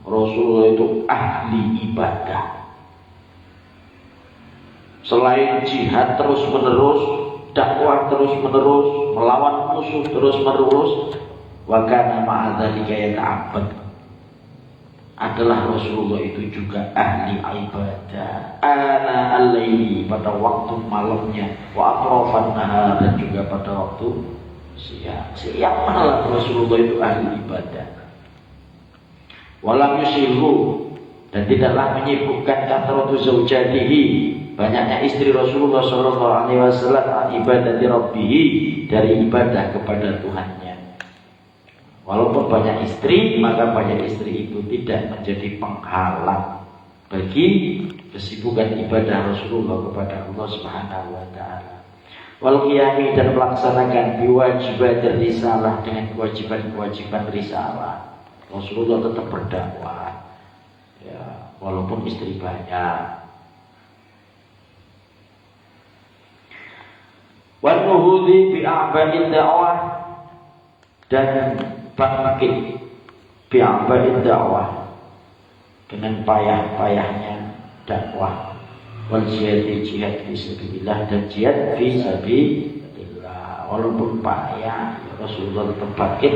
Rasulullah itu ahli ibadah. Selain jihad terus menerus, dakwah terus menerus, melawan musuh terus menerus, wa kana ma'adzalika yata'abbad, adalah Rasulullah itu juga ahli ibadah. Ana al-laili, pada waktu malamnya, wa atrafan nahar, dan juga pada waktu siang. Siang malam Rasulullah itu ahli ibadah. Walam yusiru, dan tidaklah menyibukkan kathratu zaujatihi, banyaknya istri Rasulullah SAW, ibadati Rabbihi, dari ibadah kepada Tuhannya. Walaupun banyak istri, maka banyak istri itu tidak menjadi penghalang bagi kesibukan ibadah Rasulullah kepada Allah Subhanahu wa Ta'ala. wal qiyami dan melaksanakan biwajibat risalah dengan kewajiban-kewajiban risalah. Rasulullah tetap berdakwah ya, walaupun istri banyak. Wan nuhudi bi a'ba'id dakwah dan bangkit bi a'ba'id dakwah dengan payah-payahnya dakwah. Wal jihad fi sabilillah dan jihad fi sabilillah, walaupun payah ya Rasulullah tetap bangkit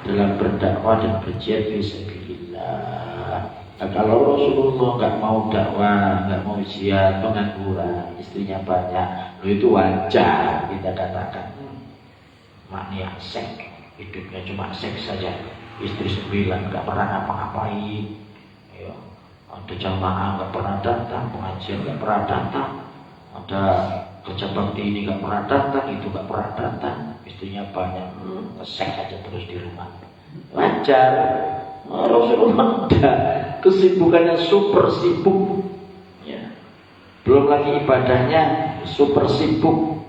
dalam berdakwah dan berjihad fi sabilillah. Nah, kalau Rasulullah nggak mau dakwah, nggak mau jihad, pengangguran, istrinya banyak, itu wajar kita katakan mania seks, hidupnya cuma seks saja, istri 9 nggak pernah ngapa-ngapain, ya. Ada jamaah nggak pernah datang, pengajian nggak pernah datang, ada kerja bakti ini nggak pernah datang, itu nggak pernah datang, istrinya banyak, seks aja terus di rumah, wajar. Rasulullah enggak, kesibukannya super sibuk ya. Belum lagi ibadahnya super sibuk,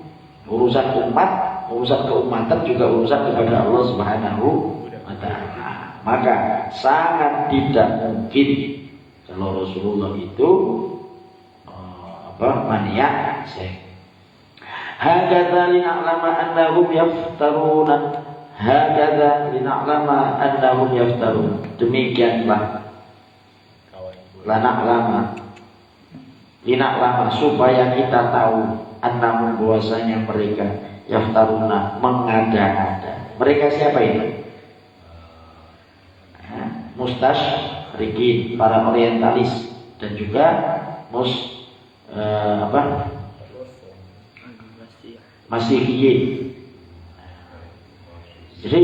urusan umat, urusan keumatan juga urusan kepada Allah Subhanahu wa ta'ala. Maka sangat tidak mungkin kalau Rasulullah itu maniak seks. Hakadza lina'lama annahum yaftaruna, hakadza lina'lama annahum yaftarun. Demikianlah lina'lama supaya kita tahu annahum bahwasanya mereka yaftaruna mengada-ada. Mereka siapa ini? Mustasyrikin, para orientalis dan juga Masihiyin. Jadi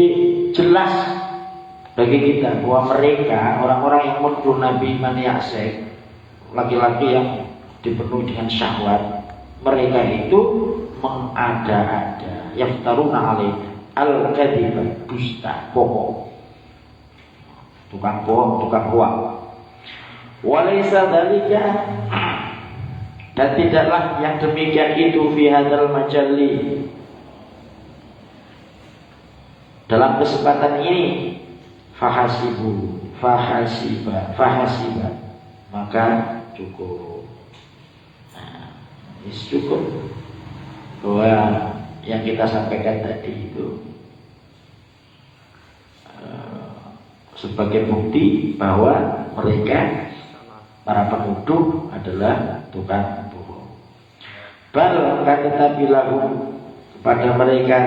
jelas bagi kita bahwa mereka orang-orang yang menuduh Nabi maniak seks, laki-laki yang dipenuhi dengan syahwat, mereka itu mengada-ada, yaftaruna alaih al-kadhiba, dusta, bohong, tukang bohong, tukang hoak. Walaysa dzalika, dan tidaklah yang demikian itu fi hadzal majalli, dalam kesempatan ini, fahasiba, maka cukup. Nah, ini cukup bahwa yang kita sampaikan tadi itu sebagai bukti bahwa mereka para penuduh adalah tukang bohong. Bal kata bilahum, kepada mereka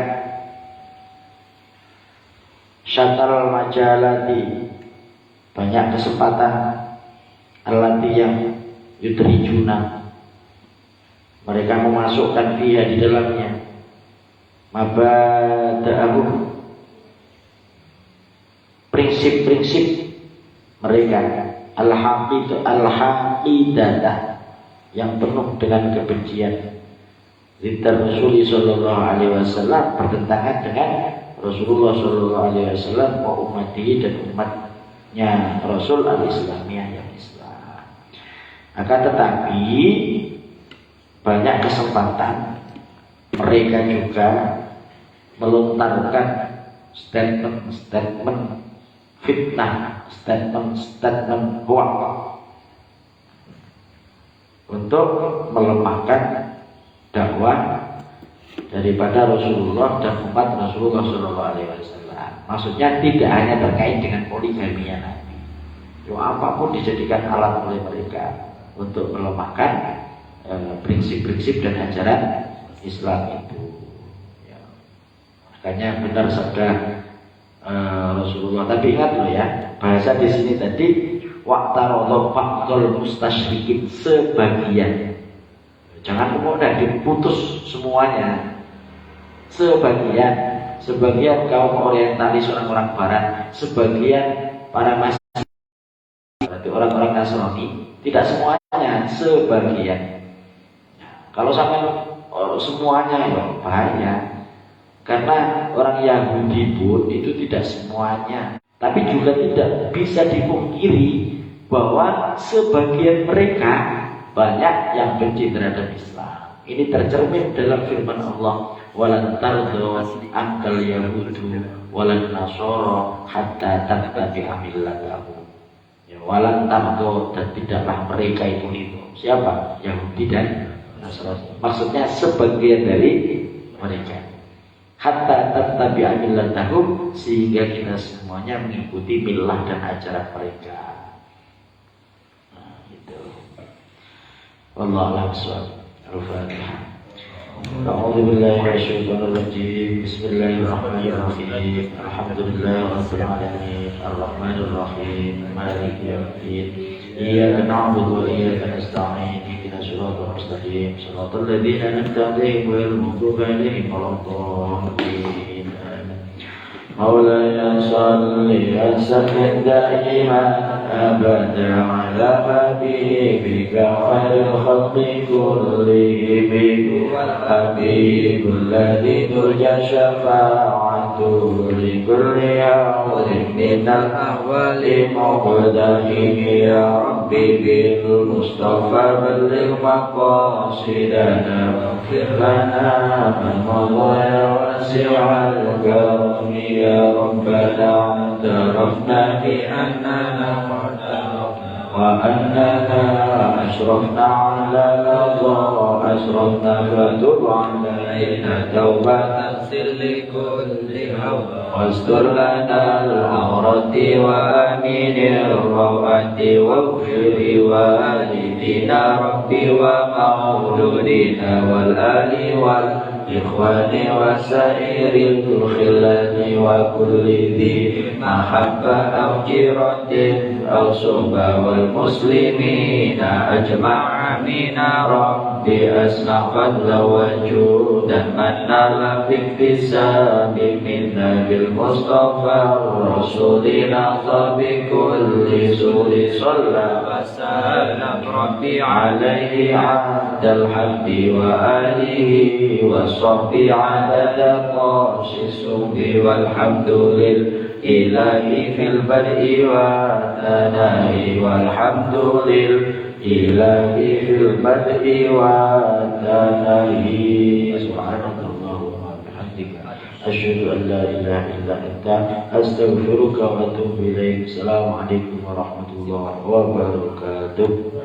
syatal majalati, banyak kesempatan, allati yang yudrijuna, mereka memasukkan fiha di dalamnya, mabada'ahum, prinsip-prinsip mereka, al-haqidah yang penuh dengan kebencian. Zidar Rasulullah sallallahu alaihi wasallam, bertentangan dengan Rasulullah sallallahu alaihi wasallam wa ummatihi, dan umatnya Rasul al-Islamiyah yang Islam. Akan tetapi banyak kesempatan mereka juga melontarkan statement fitnah, statement hoax untuk melemahkan dakwah daripada Rasulullah dan umat Rasulullah sallallahu alaihi wasallam. Maksudnya tidak hanya terkait dengan poligaminya Nabi. Apapun dijadikan alat oleh mereka untuk melemahkan prinsip-prinsip dan ajaran Islam itu. Ya. Makanya benar sabda Rasulullah. Tapi ingat loh ya, bahasa di sini tadi waqtaradha ba'dul mustasyrikin, sebagian. Jangan kemudian diputus semuanya. Sebagian kaum orientalis, orang-orang barat, sebagian para Masih, berarti orang-orang Nasrani, tidak semuanya, sebagian. Kalau sampai semuanya ya bahaya. Karena orang Yahudi pun itu tidak semuanya. Tapi juga tidak bisa dipungkiri bahwa sebagian mereka banyak yang benci terhadap Islam. Ini tercermin dalam firman Allah, walan tardo angkal yahudu walan nasoro hatta tattabi'a millatahum. Ya, walan tardo, dan tidaklah mereka itu siapa? Yahudi dan Nasrani. Maksudnya sebagian dari mereka. Hatta tattabi'a millatahum, sehingga kita semuanya mengikuti milah dan ajaran mereka. Nah, itu. Wallahu a'lam. Al-Fatihah. A'udzu billahi minasyaitonir rajim. Bismillahirrahmanirrahim. Alhamdulillahi rabbil alamin. Arrahmanir rahim. Maliki yaumiddin. Iyyaka na'budu wa iyyaka nasta'in. Ihdinas siratal mustaqim. Shiratal ladzina an'amta 'alaihim ghairil maghdubi 'alaihim waladdallin. مولاي صل وسلم دائما أبدا على حبيبك خير الخلق كلهم الحبيب الذي ترجى شفاعته لكل يوم من الأهوال مقدمه يا ربي بالمصطفى بلغ مقاصدنا واغفر لنا من مضى يا واسع الكرم يا ربنا اعترفنا بأننا وأننا أشرفنا على الأرض أشرفنا فتب علينا توبة تغفر لكل هوى واستر لنا العورة وأمين الروعة واغفر لوالدينا ربي ومولودينا والآل والإخوان وسائر الخلان وكل ذي محبة أو جيرة أو صحبة والمسلمين أجمع آمين ربي أسمع فضلا وجودا من نال باكتساب منا بالمصطفى الرسول نصى بكل سور صلى وسلم ربي عليه عبد الحمد وآله وصحبه عدد قاسسه والحمد لله في البدء والثناء والحمد لله في البدء والثناء سبحانك اللهم وبحمدك أشهد أن لا إله إلا أنت أستغفرك وأتوب إليك. السلام عليكم ورحمة الله وبركاته.